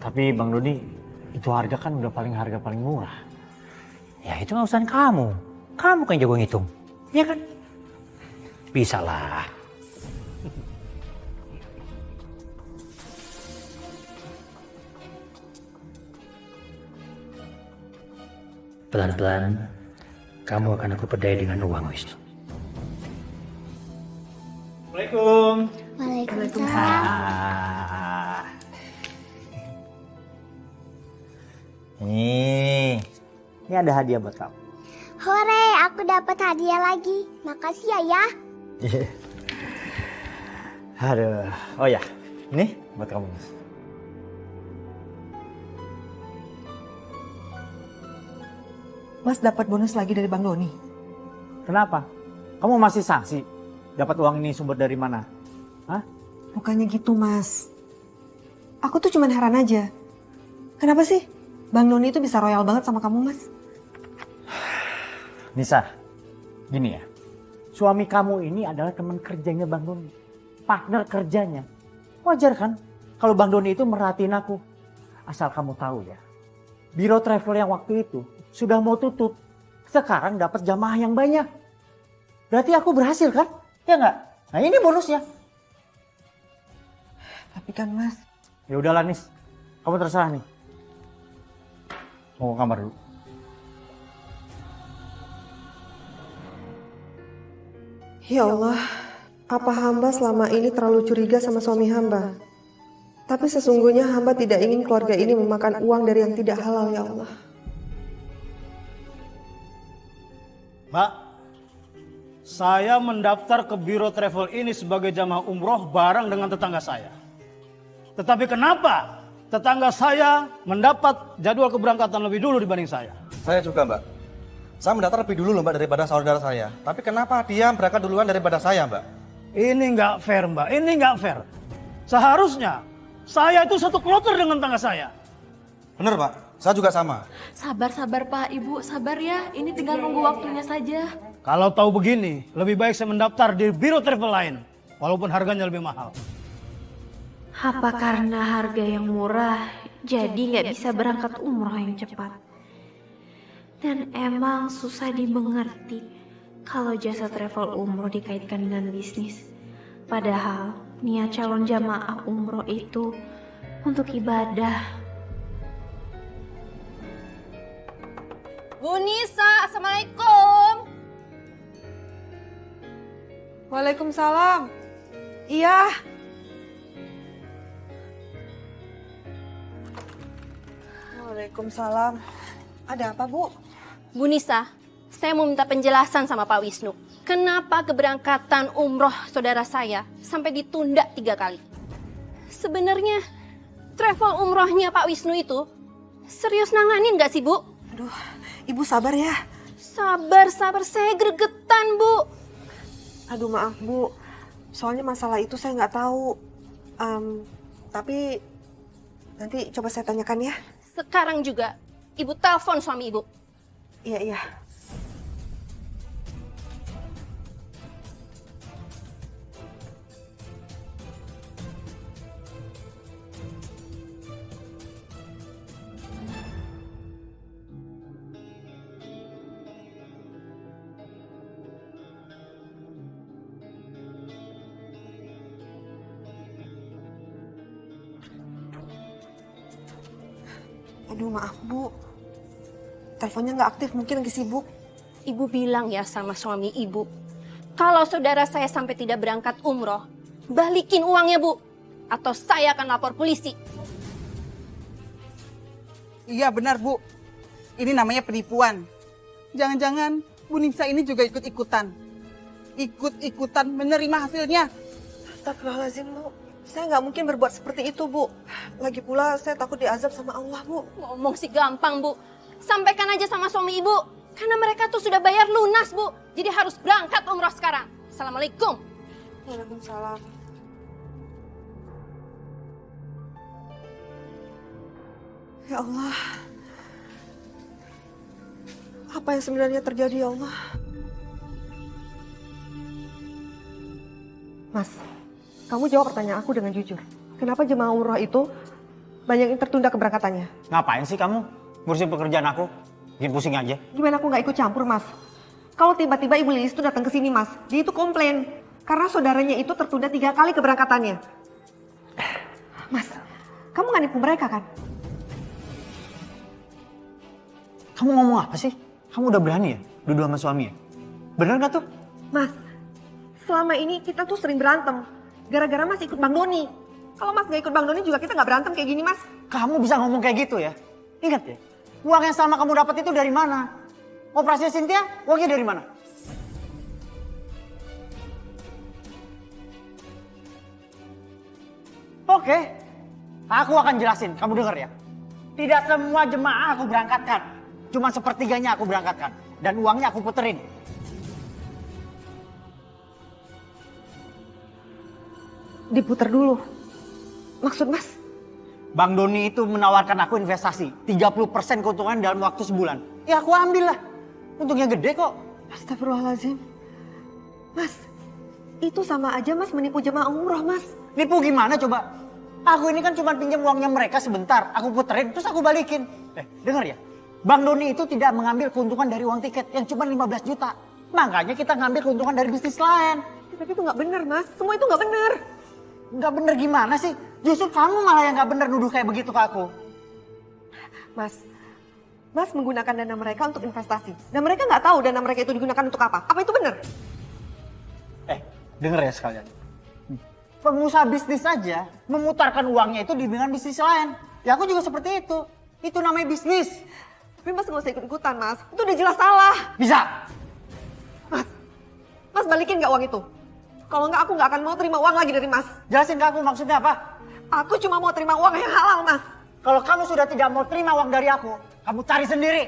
Tapi Bang Dodi, itu harga kan udah harga paling murah. Ya itu nggak urusan kamu. Kamu kan jago ngitung. Ya kan? Bisa lah. Pelan-pelan, kamu akan aku perdaya dengan uang, Wisnu. Assalamualaikum. Waalaikumsalam. Ini ada hadiah buat kamu. Hore, aku dapat hadiah lagi. Makasih ya. Aduh. Oh ya, ini buat kamu, Mas. Mas dapat bonus lagi dari Bang Doni. Kenapa? Kamu masih sanksi? Dapat uang ini sumber dari mana? Hah? Bukannya gitu, Mas. Aku tuh cuman heran aja. Kenapa sih Bang Doni itu bisa royal banget sama kamu, Mas? Nisa, gini ya. Suami kamu ini adalah teman kerjanya Bang Doni. Partner kerjanya. Wajar kan kalau Bang Doni itu merhatiin aku. Asal kamu tahu ya. Biro travel yang waktu itu sudah mau tutup. Sekarang dapat jamaah yang banyak. Berarti aku berhasil kan? Ya nggak? Nah ini bonusnya. Tapi kan Mas. Ya udahlah Nis. Kamu terserah nih. Mau ke kamar dulu. Ya Allah, apa hamba selama ini terlalu curiga sama suami hamba? Tapi sesungguhnya hamba tidak ingin keluarga ini memakan uang dari yang tidak halal, ya Allah. Mbak, saya mendaftar ke Biro Travel ini sebagai jamaah umroh bareng dengan tetangga saya. Tetapi kenapa tetangga saya mendapat jadwal keberangkatan lebih dulu dibanding saya? Saya juga, Mbak. Saya mendaftar lebih dulu, Mbak, daripada saudara saya. Tapi kenapa dia berangkat duluan daripada saya, Mbak? Ini nggak fair, Mbak. Ini nggak fair. Seharusnya saya itu satu kloter dengan tetangga saya. Bener, Pak. Saya juga sama. Sabar, Pak. Ibu, sabar ya. Ini tinggal nunggu waktunya saja. Kalau tahu begini, lebih baik saya mendaftar di biro travel lain. Walaupun harganya lebih mahal. Apa karena harga yang murah, jadi nggak bisa berangkat umroh yang cepat? Dan emang susah dimengerti kalau jasa travel umroh dikaitkan dengan bisnis. Padahal niat calon jamaah umroh itu untuk ibadah. Bu Nisa, Assalamualaikum. Waalaikumsalam. Iya. Waalaikumsalam. Ada apa, Bu? Bu Nisa, saya mau minta penjelasan sama Pak Wisnu. Kenapa keberangkatan umroh saudara saya sampai ditunda 3 kali? Sebenarnya travel umrohnya Pak Wisnu itu serius nanganin gak sih, Bu? Aduh, Ibu sabar ya. Sabar, saya gregetan, Bu. Aduh, maaf, Bu. Soalnya masalah itu saya nggak tahu. Tapi nanti coba saya tanyakan ya. Sekarang juga, Ibu telepon suami Ibu. Iya, iya. Aduh, maaf, Bu. Teleponnya nggak aktif, mungkin lagi sibuk. Ibu bilang ya sama suami Ibu, kalau saudara saya sampai tidak berangkat umroh, balikin uangnya, Bu. Atau saya akan lapor polisi. Iya benar, Bu. Ini namanya penipuan. Jangan-jangan Bu Nisa ini juga ikut-ikutan. Ikut-ikutan menerima hasilnya. Astagfirullahaladzim, Bu. Saya nggak mungkin berbuat seperti itu, Bu. Lagi pula saya takut diazab sama Allah, Bu. Ngomong sih gampang, Bu. Sampaikan aja sama suami Ibu. Karena mereka tuh sudah bayar lunas, Bu. Jadi harus berangkat umroh sekarang. Assalamualaikum. Waalaikumsalam. Ya Allah. Apa yang sebenarnya terjadi, ya Allah? Mas, kamu jawab pertanyaan aku dengan jujur. Kenapa jemaah umroh itu banyak yang tertunda keberangkatannya? Ngapain sih kamu ngurusin pekerjaan aku? Bikin pusing aja. Gimana aku nggak ikut campur, Mas? Kalau tiba-tiba Ibu Lilis itu datang ke sini, Mas, dia itu komplain karena saudaranya itu tertunda 3 kali keberangkatannya. Mas, kamu nggak nipu mereka kan? Kamu ngomong apa sih? Kamu udah berani ya duduk sama suami ya? Bener gak tuh? Mas, selama ini kita tuh sering berantem gara-gara Mas ikut Bang Doni. Kalau Mas nggak ikut Bang Doni juga kita nggak berantem kayak gini, Mas. Kamu bisa ngomong kayak gitu ya? Ingat ya, uang yang selama kamu dapat itu dari mana? Operasi Cynthia, uangnya dari mana? Oke, aku akan jelasin, kamu dengar ya. Tidak semua jemaah aku berangkatkan, cuma sepertiganya aku berangkatkan. Dan uangnya aku puterin. Diputer dulu. Maksud Mas? Bang Doni itu menawarkan aku investasi, 30% keuntungan dalam waktu sebulan. Ya aku ambil lah, untungnya gede kok. Astagfirullahaladzim. Mas, itu sama aja Mas menipu jemaah umroh, Mas. Nipu gimana coba? Aku ini kan cuma pinjam uangnya mereka sebentar, aku puterin terus aku balikin. Dengar ya, Bang Doni itu tidak mengambil keuntungan dari uang tiket yang cuma 15 juta. Makanya kita ngambil keuntungan dari bisnis lain. Tapi itu nggak benar, Mas. Semua itu nggak benar. Nggak benar gimana sih? Justru kamu malah yang nggak benar nuduh kayak begitu ke aku. Mas menggunakan dana mereka untuk investasi. Dan mereka nggak tahu dana mereka itu digunakan untuk apa. Apa itu benar? Dengar ya sekalian. Pengusaha bisnis saja memutarkan uangnya itu dengan bisnis lain. Ya aku juga seperti itu. Itu namanya bisnis. Tapi Mas nggak usah ikut-ikutan, Mas. Itu udah jelas salah. Bisa. Mas balikin nggak uang itu? Kalau nggak aku nggak akan mau terima uang lagi dari Mas. Jelasin ke aku maksudnya apa? Aku cuma mau terima uang yang halal, Mas. Kalau kamu sudah tidak mau terima uang dari aku, kamu cari sendiri.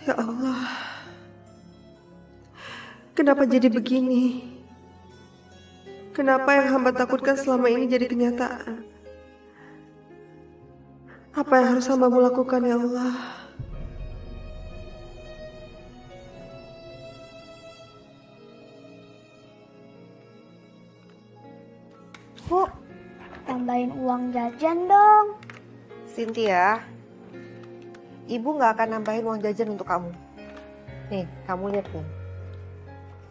Ya Allah, kenapa jadi begini? Kenapa yang hamba takutkan selama ini jadi kenyataan? Apa yang harus hamba lakukan, ya Allah? Bu, tambahin uang jajan dong. Cynthia, Ibu nggak akan nambahin uang jajan untuk kamu. Nih, kamu lihat nih.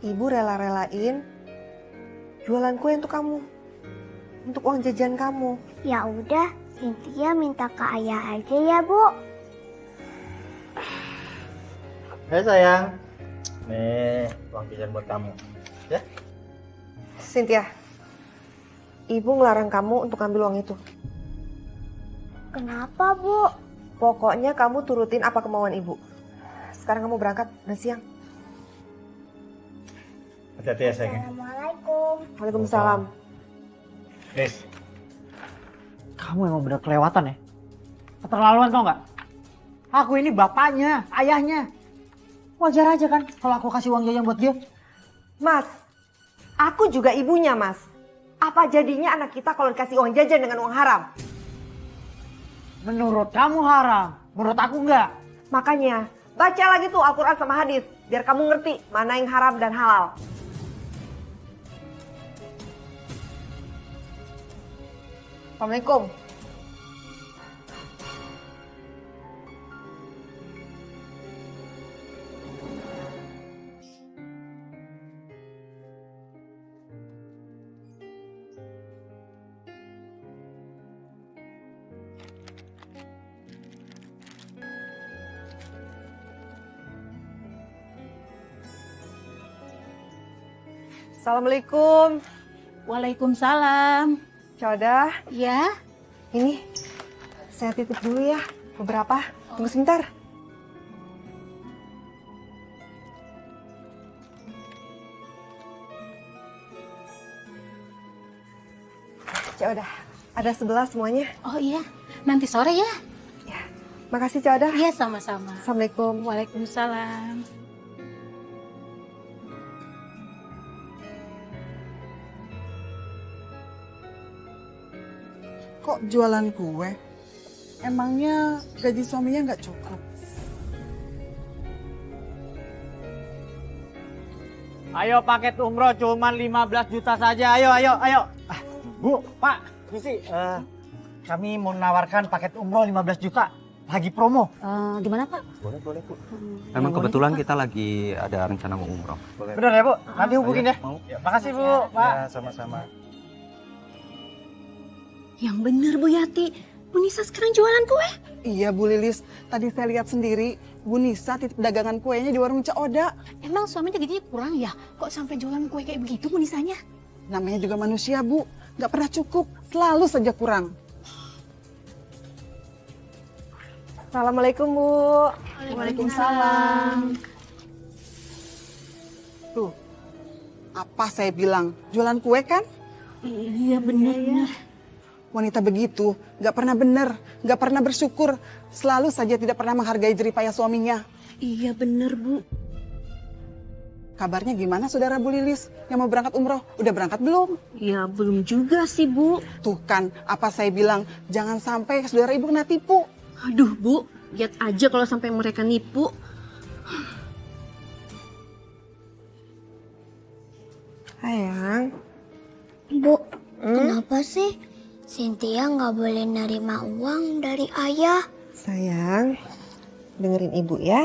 Ibu rela-relain jualan kue untuk kamu. Untuk uang jajan kamu. Ya udah, Cynthia minta ke ayah aja ya, Bu. Hai sayang. Nih, uang jajan buat kamu. Ya? Cynthia, Ibu ngelarang kamu untuk ambil uang itu. Kenapa, Bu? Pokoknya kamu turutin apa kemauan Ibu. Sekarang kamu berangkat, udah siang. Hati-hati ya sayang. Assalamualaikum. Waalaikumsalam. Guys, kamu emang bener kelewatan ya? Keterlaluan tau nggak? Aku ini bapaknya, ayahnya. Wajar aja kan kalau aku kasih uang jajan buat dia. Mas, aku juga ibunya, Mas. Apa jadinya anak kita kalau dikasih uang jajan dengan uang haram? Menurut kamu haram, menurut aku enggak. Makanya, baca lagi tuh Al-Quran sama hadis. Biar kamu ngerti mana yang haram dan halal. Assalamualaikum. Assalamualaikum. Waalaikumsalam. Coda. Ya. Ini, saya titip dulu ya. Beberapa. Tunggu sebentar. Coda, ada 11 semuanya. Oh iya, nanti sore ya. Ya, makasih Coda. Iya, sama-sama. Assalamualaikum. Waalaikumsalam. Kok jualan kue? Emangnya gaji suaminya nggak cukup? Ayo paket umroh cuman 15 juta saja. Ayo. Bu, Pak, Misi, kami mau menawarkan paket umroh 15 juta. Lagi promo. Gimana Pak? Boleh Bu. Memang kebetulan kita lagi ada rencana mau umroh. Boleh. Bener ya Bu? Nanti hubungin ya. Mau. Makasih Bu, Pak. Ya, sama-sama. Yang bener Bu Yati, Bu Nisa sekarang jualan kue. Iya Bu Lilis, tadi saya lihat sendiri Bu Nisa titip dagangan kuenya di warung Cak Oda. Emang suaminya gajinya kurang ya? Kok sampai jualan kue kayak begitu Bu Nisanya? Namanya juga manusia Bu, nggak pernah cukup, selalu saja kurang. Assalamualaikum Bu. Waalaikumsalam. Tuh, apa saya bilang? Jualan kue kan? Iya benar. Wanita begitu, nggak pernah benar, nggak pernah bersyukur, selalu saja tidak pernah menghargai jerih payah suaminya. Iya benar Bu. Kabarnya gimana saudara Bu Lilis yang mau berangkat umroh? Udah berangkat belum? Ya belum juga sih Bu. Tuh kan, apa saya bilang, jangan sampai saudara ibu kena tipu. Aduh Bu, lihat aja kalau sampai mereka nipu. Sayang. Bu, kenapa sih Cynthia nggak boleh nerima uang dari ayah? Sayang, dengerin Ibu ya.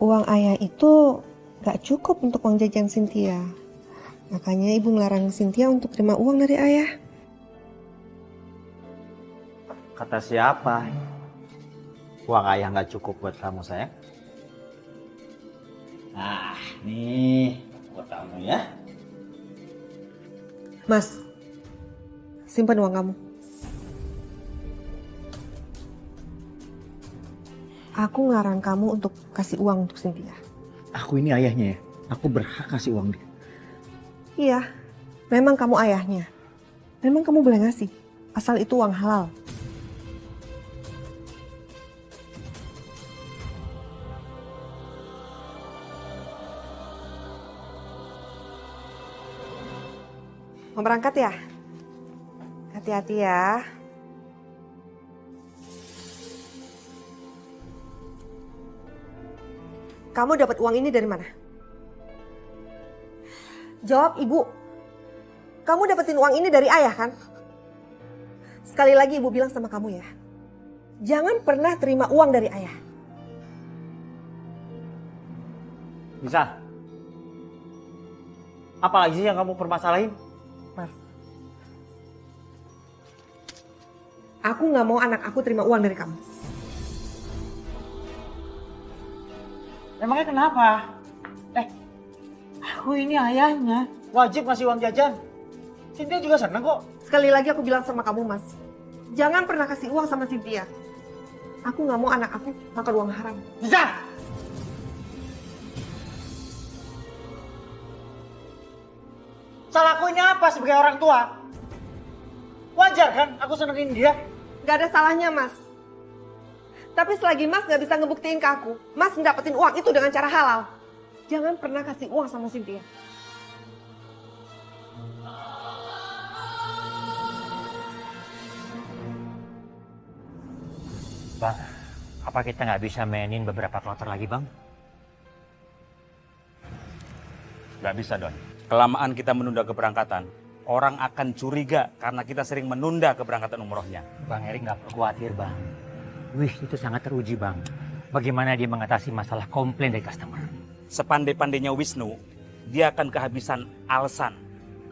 Uang ayah itu gak cukup untuk uang jajan Cynthia. Makanya Ibu ngelarang Cynthia untuk terima uang dari ayah. Kata siapa? Uang ayah nggak cukup buat kamu sayang. Nah, nih buat kamu ya. Mas, simpan uang kamu. Aku ngelarang kamu untuk kasih uang untuk Cynthia. Aku ini ayahnya ya. Aku berhak kasih uang dia. Iya, memang kamu ayahnya. Memang kamu boleh ngasih, asal itu uang halal. Mau berangkat ya? Hati-hati ya. Kamu dapat uang ini dari mana? Jawab ibu. Kamu dapetin uang ini dari ayah kan? Sekali lagi ibu bilang sama kamu ya. Jangan pernah terima uang dari ayah. Bisa. Apalagi sih yang kamu permasalahin? Mas. Aku gak mau anak aku terima uang dari kamu. Emangnya kenapa? Aku ini ayahnya. Wajib ngasih uang jajan. Cynthia juga seneng kok. Sekali lagi aku bilang sama kamu, Mas. Jangan pernah kasih uang sama Cynthia. Aku gak mau anak aku makan uang haram. Bisa! Salah aku ini apa sebagai orang tua? Wajar kan aku senengin dia? Gak ada salahnya, Mas. Tapi selagi Mas gak bisa ngebuktiin ke aku, Mas dapetin uang itu dengan cara halal. Jangan pernah kasih uang sama Cynthia. Bang, apa kita nggak bisa mainin beberapa kloter lagi, Bang? Nggak bisa, Don. Kelamaan kita menunda keberangkatan, orang akan curiga karena kita sering menunda keberangkatan umrohnya. Bang Erik nggak perlu khawatir, Bang. Wish itu sangat teruji, Bang. Bagaimana dia mengatasi masalah komplain dari customer? Sepandai-pandainya Wisnu, dia akan kehabisan alasan.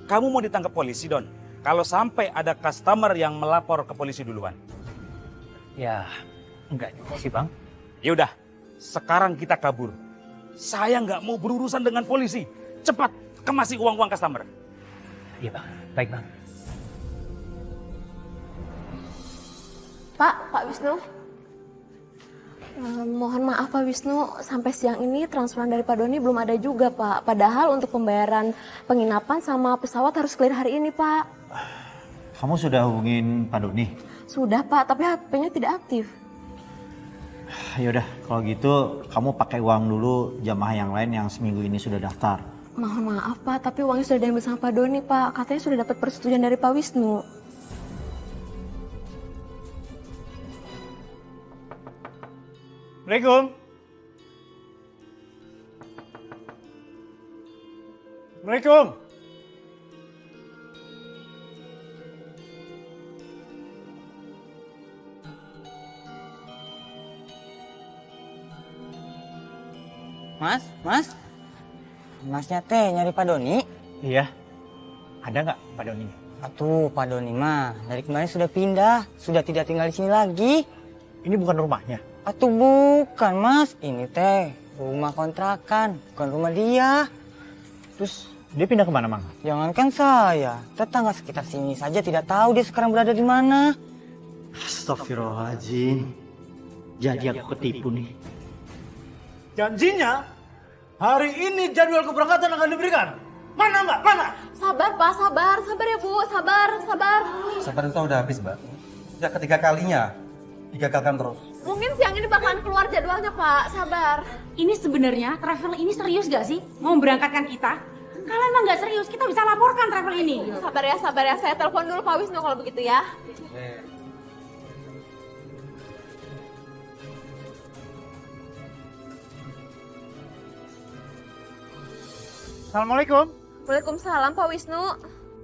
Kamu mau ditangkap polisi, Don, kalau sampai ada customer yang melapor ke polisi duluan. Ya, enggak juga sih, Bang. Ya udah, sekarang kita kabur. Saya nggak mau berurusan dengan polisi. Cepat kemasi uang-uang customer. Iya, Bang. Baik, Bang. Pak Wisnu. Mohon maaf Pak Wisnu, sampai siang ini transferan dari Pak Doni belum ada juga Pak. Padahal untuk pembayaran penginapan sama pesawat harus clear hari ini Pak. Kamu sudah hubungin Pak Doni? Sudah Pak, tapi HP-nya tidak aktif. Yaudah, kalau gitu kamu pakai uang dulu jamaah yang lain yang seminggu ini sudah daftar. Mohon maaf Pak, tapi uangnya sudah diambil sama Pak Doni Pak. Katanya sudah dapat persetujuan dari Pak Wisnu. Assalamualaikum. Assalamualaikum. Mas? Masnya teh nyari Pak Doni? Iya. Ada nggak Pak Doni? Atuh, Pak Doni mah dari kemarin sudah pindah, sudah tidak tinggal di sini lagi. Ini bukan rumahnya? Atuh bukan Mas, ini teh rumah kontrakan, bukan rumah dia. Terus dia pindah kemana, Mang? Jangankan saya, tetangga sekitar sini saja tidak tahu dia sekarang berada di mana. Astagfirullahaladzim. Jadi aku ketipu nih. Janjinya hari ini jadwal keberangkatan akan diberikan. Mana Mbak? Mana? Sabar Pak, sabar ya Bu, sabar. Sabar itu udah habis, Mbak. Sudah ketiga kalinya digagalkan terus. Mungkin siang ini bakalan keluar jadwalnya Pak, sabar. Ini sebenarnya travel ini serius gak sih? Mau berangkatkan kita? Kalau emang gak serius, kita bisa laporkan travel ini. Sabar ya, saya telepon dulu Pak Wisnu kalau begitu ya. Assalamualaikum. Waalaikumsalam Pak Wisnu.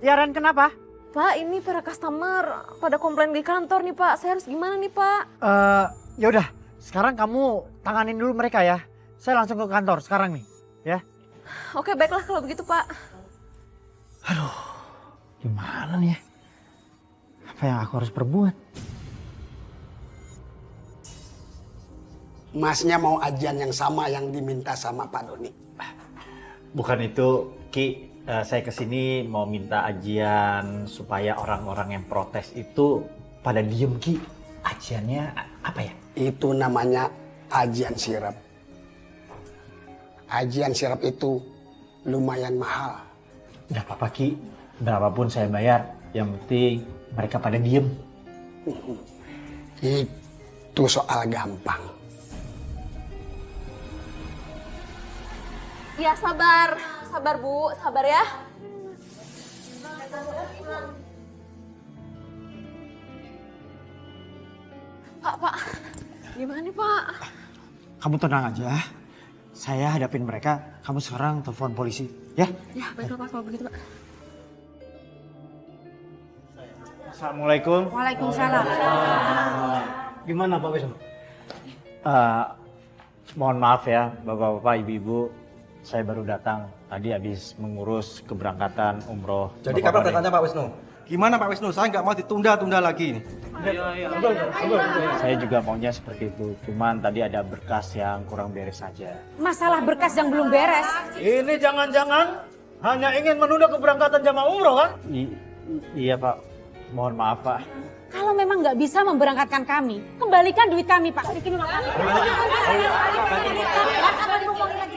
Ya Ren, kenapa? Pak, ini para customer pada komplain di kantor nih Pak. Saya harus gimana nih Pak? Ya udah, sekarang kamu tanganin dulu mereka ya. Saya langsung ke kantor sekarang nih, ya. Oke, baiklah kalau begitu Pak. Aduh, gimana nih ya? Apa yang aku harus perbuat? Masnya mau ajian yang sama yang diminta sama Pak Doni. Bukan itu, Ki. Saya kesini mau minta ajian supaya orang-orang yang protes itu pada diem, Ki. Ajiannya apa ya? Itu namanya ajian sirap. Ajian sirap itu lumayan mahal. Gak apa-apa, Ki. Berapapun saya bayar. Yang penting mereka pada diem. Itu soal gampang. Ya sabar Bu, sabar ya. Pak. Gimana nih, Pak? Kamu tenang aja. Saya hadapin mereka. Kamu sekarang telepon polisi, ya? Ya, baiklah Pak, kalau begitu, Pak. Assalamualaikum. Waalaikumsalam. Gimana Pak Wisnu? Mohon maaf ya, bapak-bapak, ibu-ibu. Saya baru datang tadi habis mengurus keberangkatan umroh. Jadi kapan berangkatnya Pak Wisnu? Gimana Pak Wisnu? Saya nggak mau ditunda-tunda lagi ini. Saya juga maunya seperti itu. Cuman tadi ada berkas yang kurang beres saja. Masalah berkas yang belum beres. Ini jangan-jangan hanya ingin menunda keberangkatan jamaah umroh kan? Iya Pak, mohon maaf Pak. Kalau memang nggak bisa memberangkatkan kami, kembalikan duit kami, Pak.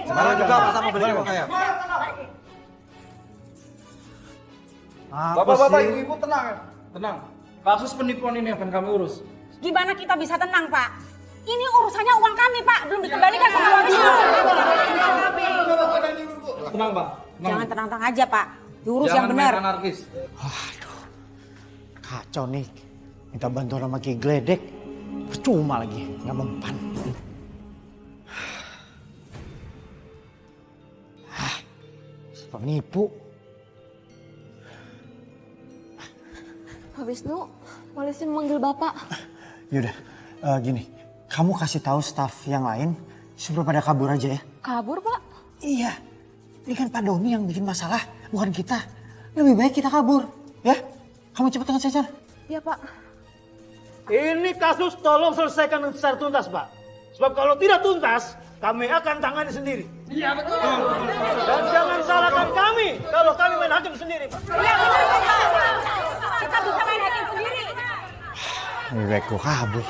Sekarang juga masa mau beli uang saya. Bapak-bapak, ibu-ibu tenang ya. Tenang. Kasus penipuan ini akan kami urus. Gimana kita bisa tenang, Pak? Ini urusannya uang kami, Pak. Belum dikembalikan sama Pak Wisnu. Tenang, Pak. Jangan tenang-tenang aja, Pak. Diurus yang benar. Anarkis. Waduh, kacau nih. Minta bantuan sama Ki Gledek. Percuma lagi, nggak mempan. Penipu. Pak Wisnu, polisi memanggil Bapak. Yaudah, gini. Kamu kasih tahu staf yang lain supaya pada kabur aja ya. Kabur, Pak? Iya. Ini kan Pak Doni yang bikin masalah, bukan kita. Lebih baik kita kabur, ya. Kamu cepet dengan saya. Iya, Pak. Ini kasus tolong selesaikan secara tuntas, Pak. Sebab kalau tidak tuntas, kami akan tangani sendiri. Iya, betul. Dan jangan salahkan kami kalau kami main hakim sendiri, Pak. Iya, betul. Kita bisa main hakim sendiri. Lebih baik gue kabur.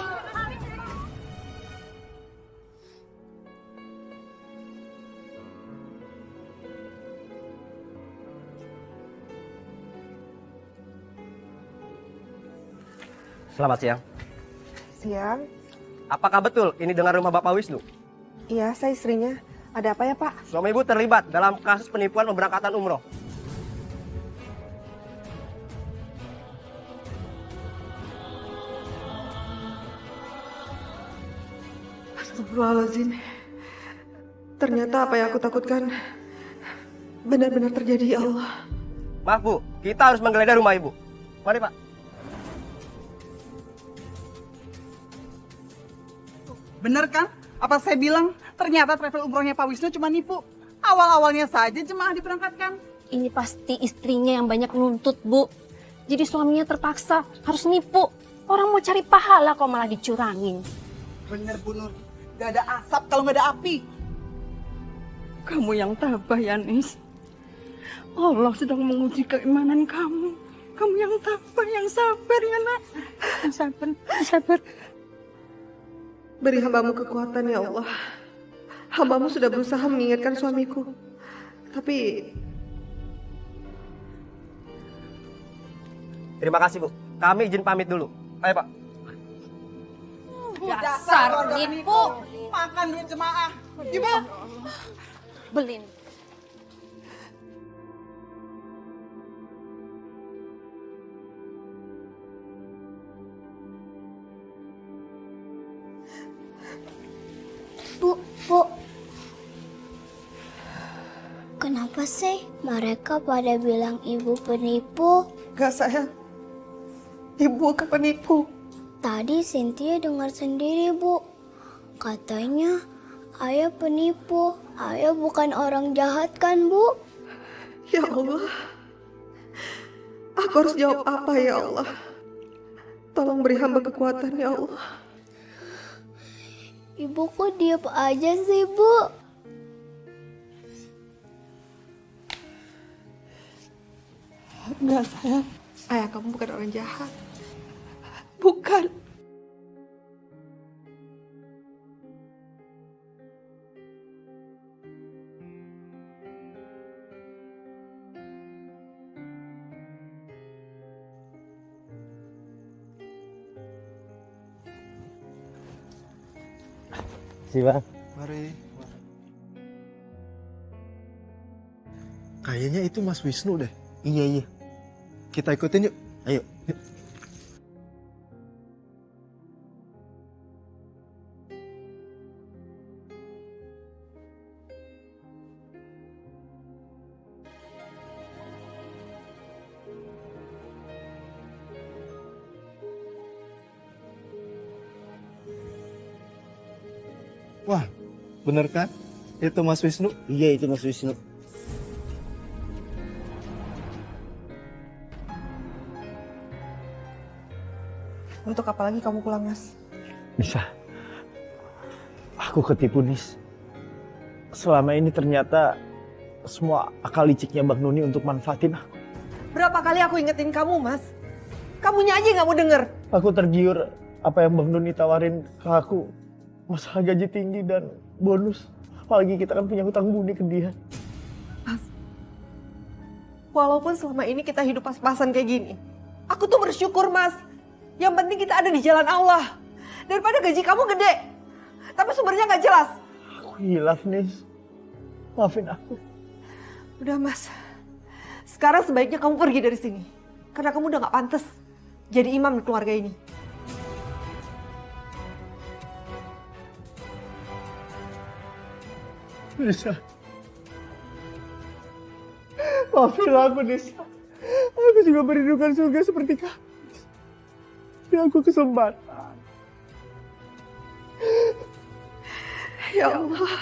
Selamat siang. Siang. Apakah betul ini dengan rumah Bapak Wisnu? Iya, saya istrinya. Ada apa ya, Pak? Suami ibu terlibat dalam kasus penipuan pemberangkatan umroh. Astagfirullahaladzim. Ternyata apa yang aku takutkan benar-benar terjadi, ya Allah. Maaf Bu, kita harus menggeledah rumah ibu. Mari Pak. Bener kan? Apa saya bilang? Ternyata travel umrohnya Pak Wisnu cuma nipu. Awal-awalnya saja jemaah diberangkatkan. Ini pasti istrinya yang banyak nuntut, Bu. Jadi suaminya terpaksa harus nipu. Orang mau cari pahala kok malah dicurangin. Bener Bu Nur, gak ada asap kalau gak ada api. Kamu yang tabah ya, Nis. Allah sedang menguji keimanan kamu. Kamu yang tabah, yang sabar ya, Nak. Sabar. Beri hambamu kekuatan, ya Allah. Hambamu sudah berusaha mengingatkan suamiku. Tapi... Terima kasih Bu. Kami izin pamit dulu. Ayo Pak. Dasar nipu. Makan duit jemaah. Ibu. Belin. Bu, kenapa sih mereka pada bilang ibu penipu? Gak, sayang. Ibu bukan penipu. Tadi Cynthia dengar sendiri, Bu. Katanya ayah penipu. Ayah bukan orang jahat kan, Bu? Ya Allah. Aku harus jawab apa, ya Allah? Tolong beri hamba kekuatan, ya Allah. Ibu kok diam aja sih, Bu? Enggak, sayang. Ayah kamu bukan orang jahat. Bukan. Bang. Mari. Kayaknya itu Mas Wisnu deh. Iya. Kita ikutin yuk. Ayo. Yuk. Wah, bener kan? Itu Mas Wisnu? Iya, itu Mas Wisnu. Untuk apa lagi kamu pulang, Mas? Nisa, aku ketipu, Nis. Selama ini ternyata semua akal liciknya Bang Nuni untuk manfaatin aku. Berapa kali aku ingetin kamu, Mas? Kamunya aja nggak mau denger. Aku tergiur apa yang Bang Nuni tawarin ke aku. Masalah gaji tinggi dan bonus. Apalagi kita kan punya hutang budi ke dia. Mas, walaupun selama ini kita hidup pas-pasan kayak gini, aku tuh bersyukur, Mas. Yang penting kita ada di jalan Allah. Daripada gaji kamu gede, tapi sumbernya nggak jelas. Aku hilaf, Nis. Maafin aku. Udah, Mas. Sekarang sebaiknya kamu pergi dari sini. Karena kamu udah nggak pantas jadi imam di keluarga ini. Nisa. Maafin aku, Nisa. Aku juga merindukan surga seperti kamu. Beri aku kesempatan. Ya Allah.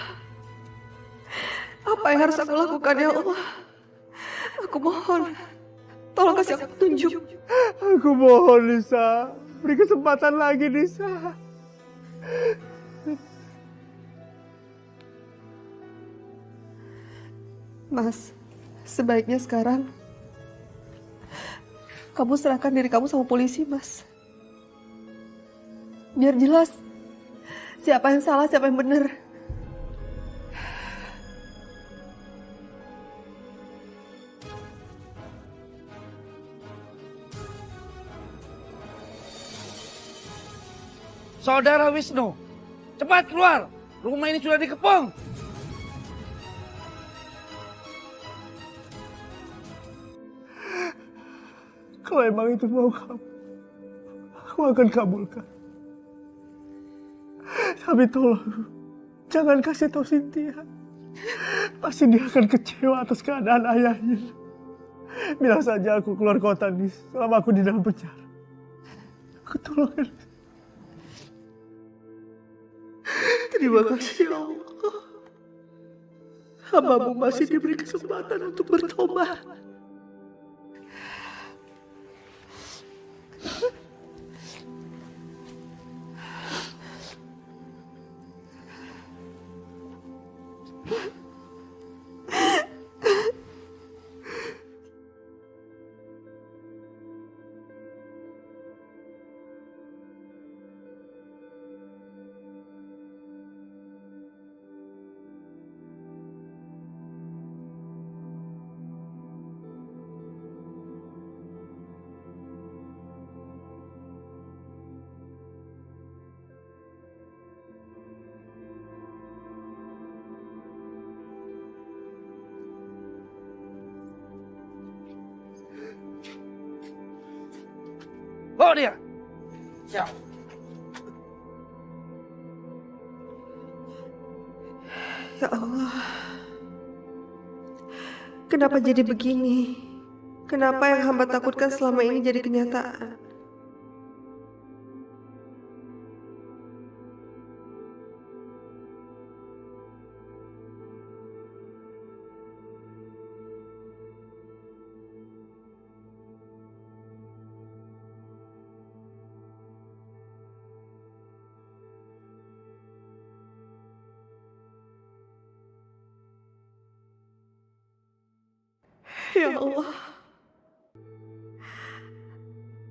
Apa yang harus aku lakukan, ya Allah? Aku mohon. Tolong kasih aku petunjuk. Aku mohon, Nisa. Beri kesempatan lagi, Nisa. Mas, sebaiknya sekarang kamu serahkan diri kamu sama polisi, Mas. Biar jelas siapa yang salah, siapa yang benar. Saudara Wisnu, cepat keluar. Rumah ini sudah dikepung. Kalau emang itu mau kamu, aku akan kabulkan. Tapi tolong, jangan kasih tahu Cynthia. Pasti dia akan kecewa atas keadaan ayahnya. Bilang saja aku keluar kota, Nis, selama aku di dalam penjara. Aku tolong. Terima kasih, ya Allah. Hamba-Mu masih diberi kesempatan untuk bertobat. Bawa dia. Siap. Ya Allah. Kenapa jadi begini? Kenapa yang hamba takutkan selama ini jadi kenyataan? Ya Allah,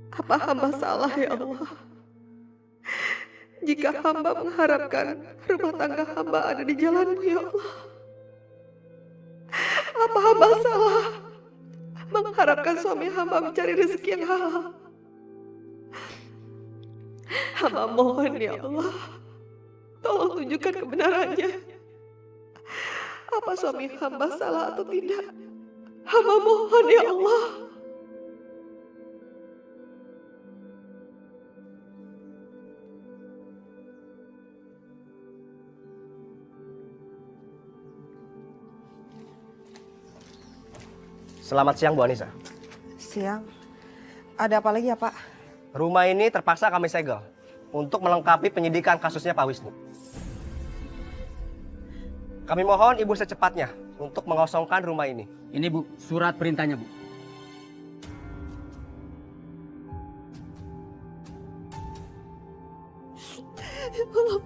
apa hamba salah, ya Allah? Jika hamba mengharapkan rumah tangga hamba ada di jalan-Mu, ya Allah. Apa hamba salah mengharapkan suami hamba mencari rezeki yang halal? Hamba mohon, ya Allah, tolong tunjukkan kebenarannya. Apa suami hamba salah atau tidak? Hamba mohon, ya Allah. Selamat siang, Bu Anissa. Siang. Ada apa lagi ya, Pak? Rumah ini terpaksa kami segel untuk melengkapi penyidikan kasusnya Pak Wisnu. Kami mohon Ibu secepatnya untuk mengosongkan rumah ini. Ini Bu, surat perintahnya Bu.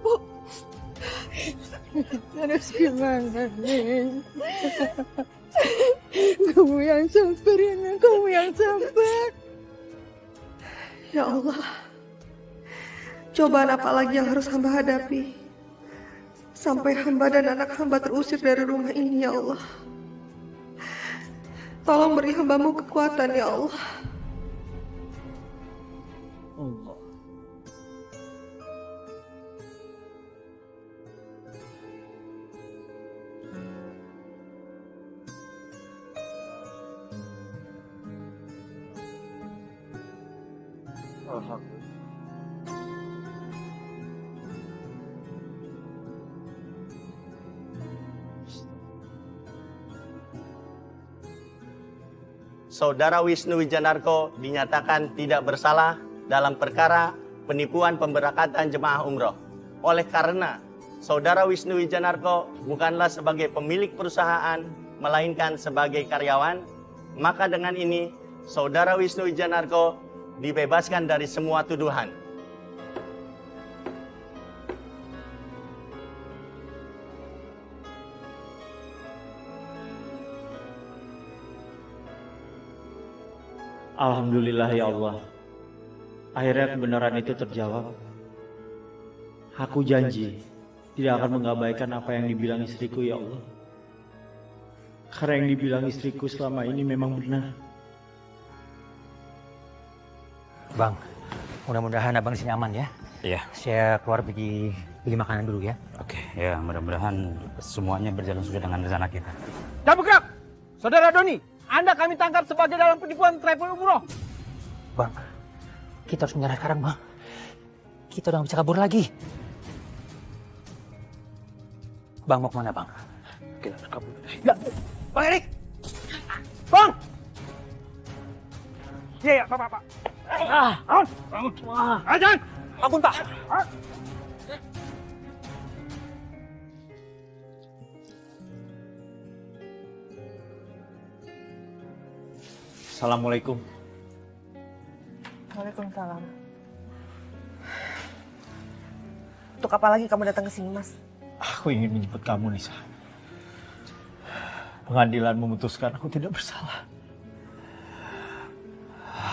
Bu, harus gimana nih? Kamu yang sabar ya, Nak. Kamu yang sabar. Ya Allah, cobaan apa lagi yang harus hamba hadapi? Sampai hamba dan anak hamba terusir dari rumah ini, ya Allah. Tolong beri hambamu kekuatan, ya Allah. Saudara Wisnu Wijanarko dinyatakan tidak bersalah dalam perkara penipuan pemberangkatan jemaah umroh. Oleh karena Saudara Wisnu Wijanarko bukanlah sebagai pemilik perusahaan, melainkan sebagai karyawan, maka dengan ini Saudara Wisnu Wijanarko dibebaskan dari semua tuduhan. Alhamdulillah ya Allah. Akhirnya kebenaran itu terjawab. Aku janji tidak akan mengabaikan apa yang dibilang istriku ya Allah. Karena yang dibilang istriku selama ini memang benar. Bang, mudah-mudahan abang di sini aman ya. Iya. Saya keluar beli makanan dulu ya. Oke, ya mudah-mudahan semuanya berjalan sesuai dengan rencana kita. Jangan bergerak! Saudara Doni, Anda kami tangkap sebagai dalam penipuan travel umroh. Bang, kita harus menyerah sekarang, Bang. Kita udah gak bisa kabur lagi. Bang, mau kemana, Bang? Kita harus kabur dari sini. Ya, Bang Erik! Bang! Iya, Pak. Bangun! Jangan! Ampun, Pak! Assalamualaikum. Waalaikumsalam. Untuk apa lagi kamu datang ke sini, Mas? Aku ingin menjemput kamu, Nisa. Pengadilan memutuskan aku tidak bersalah.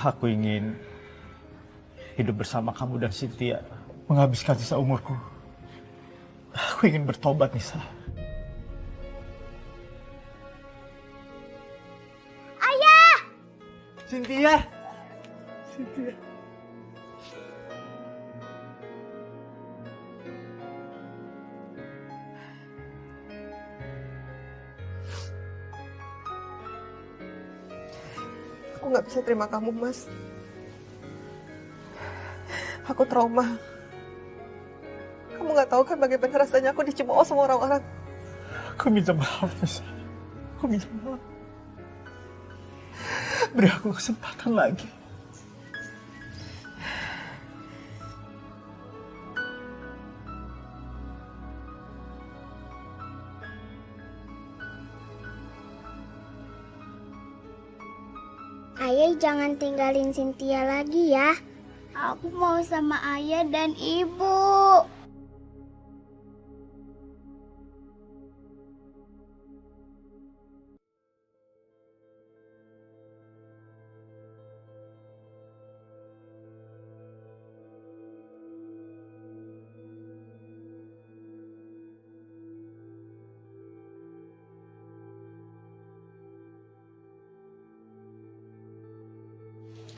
Aku ingin hidup bersama kamu dan Cynthia, menghabiskan sisa umurku. Aku ingin bertobat, Nisa. Ayah! Cynthia! Aku nggak bisa terima kamu, Mas. Aku trauma. Kamu nggak tahu kan bagaimana rasanya aku dicemooh sama orang-orang. Aku minta maaf, Nisa. Aku minta maaf. Beri aku kesempatan lagi. Ayah jangan tinggalin Cynthia lagi ya. Aku mau sama ayah dan ibu.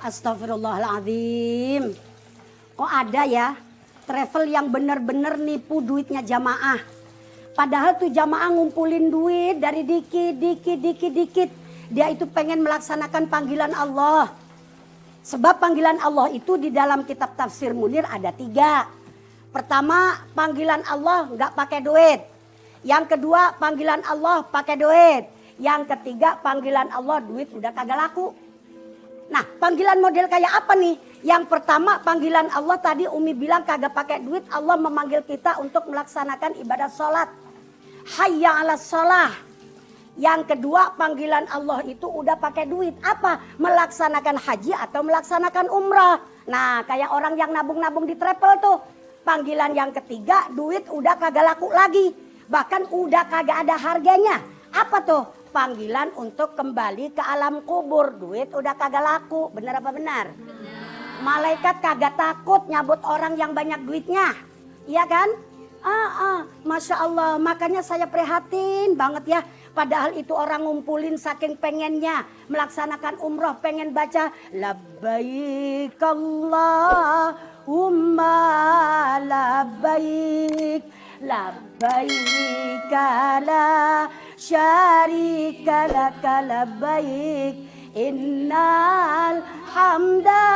Astagfirullahaladzim. Kok ada ya travel yang bener-bener nipu duitnya jamaah. Padahal tuh jamaah ngumpulin duit dari dikit. Dia itu pengen melaksanakan panggilan Allah. Sebab panggilan Allah itu di dalam kitab tafsir Munir ada 3. Pertama, panggilan Allah nggak pakai duit. Yang kedua, panggilan Allah pakai duit. Yang ketiga, panggilan Allah duit udah kagak laku. Nah, panggilan model kayak apa nih? Yang pertama, panggilan Allah tadi Umi bilang kagak pakai duit, Allah memanggil kita untuk melaksanakan ibadah sholat. hayya 'alas shalah. Yang kedua, panggilan Allah itu udah pakai duit. Apa? Melaksanakan haji atau melaksanakan umrah. Nah, kayak orang yang nabung-nabung di travel tuh. Panggilan yang ketiga, duit udah kagak laku lagi. Bahkan udah kagak ada harganya. Apa tuh? Panggilan untuk kembali ke alam kubur. Duit udah kagak laku. Benar apa benar? Malaikat kagak takut nyabut orang yang banyak duitnya. Iya kan? Masya Allah. Makanya saya prihatin banget ya. Padahal itu orang ngumpulin saking pengennya melaksanakan umroh, pengen baca labbaik Allahumma labbaik labbaik la syarika laka labbaik innal hamda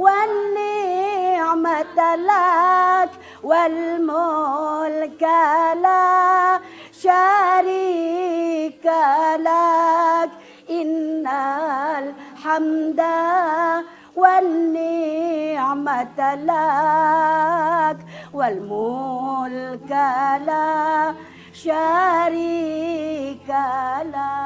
wan ni'mata lak wal mulka la syarika lak innal hamda wan ni'mata lak wal mulka la syarika lak.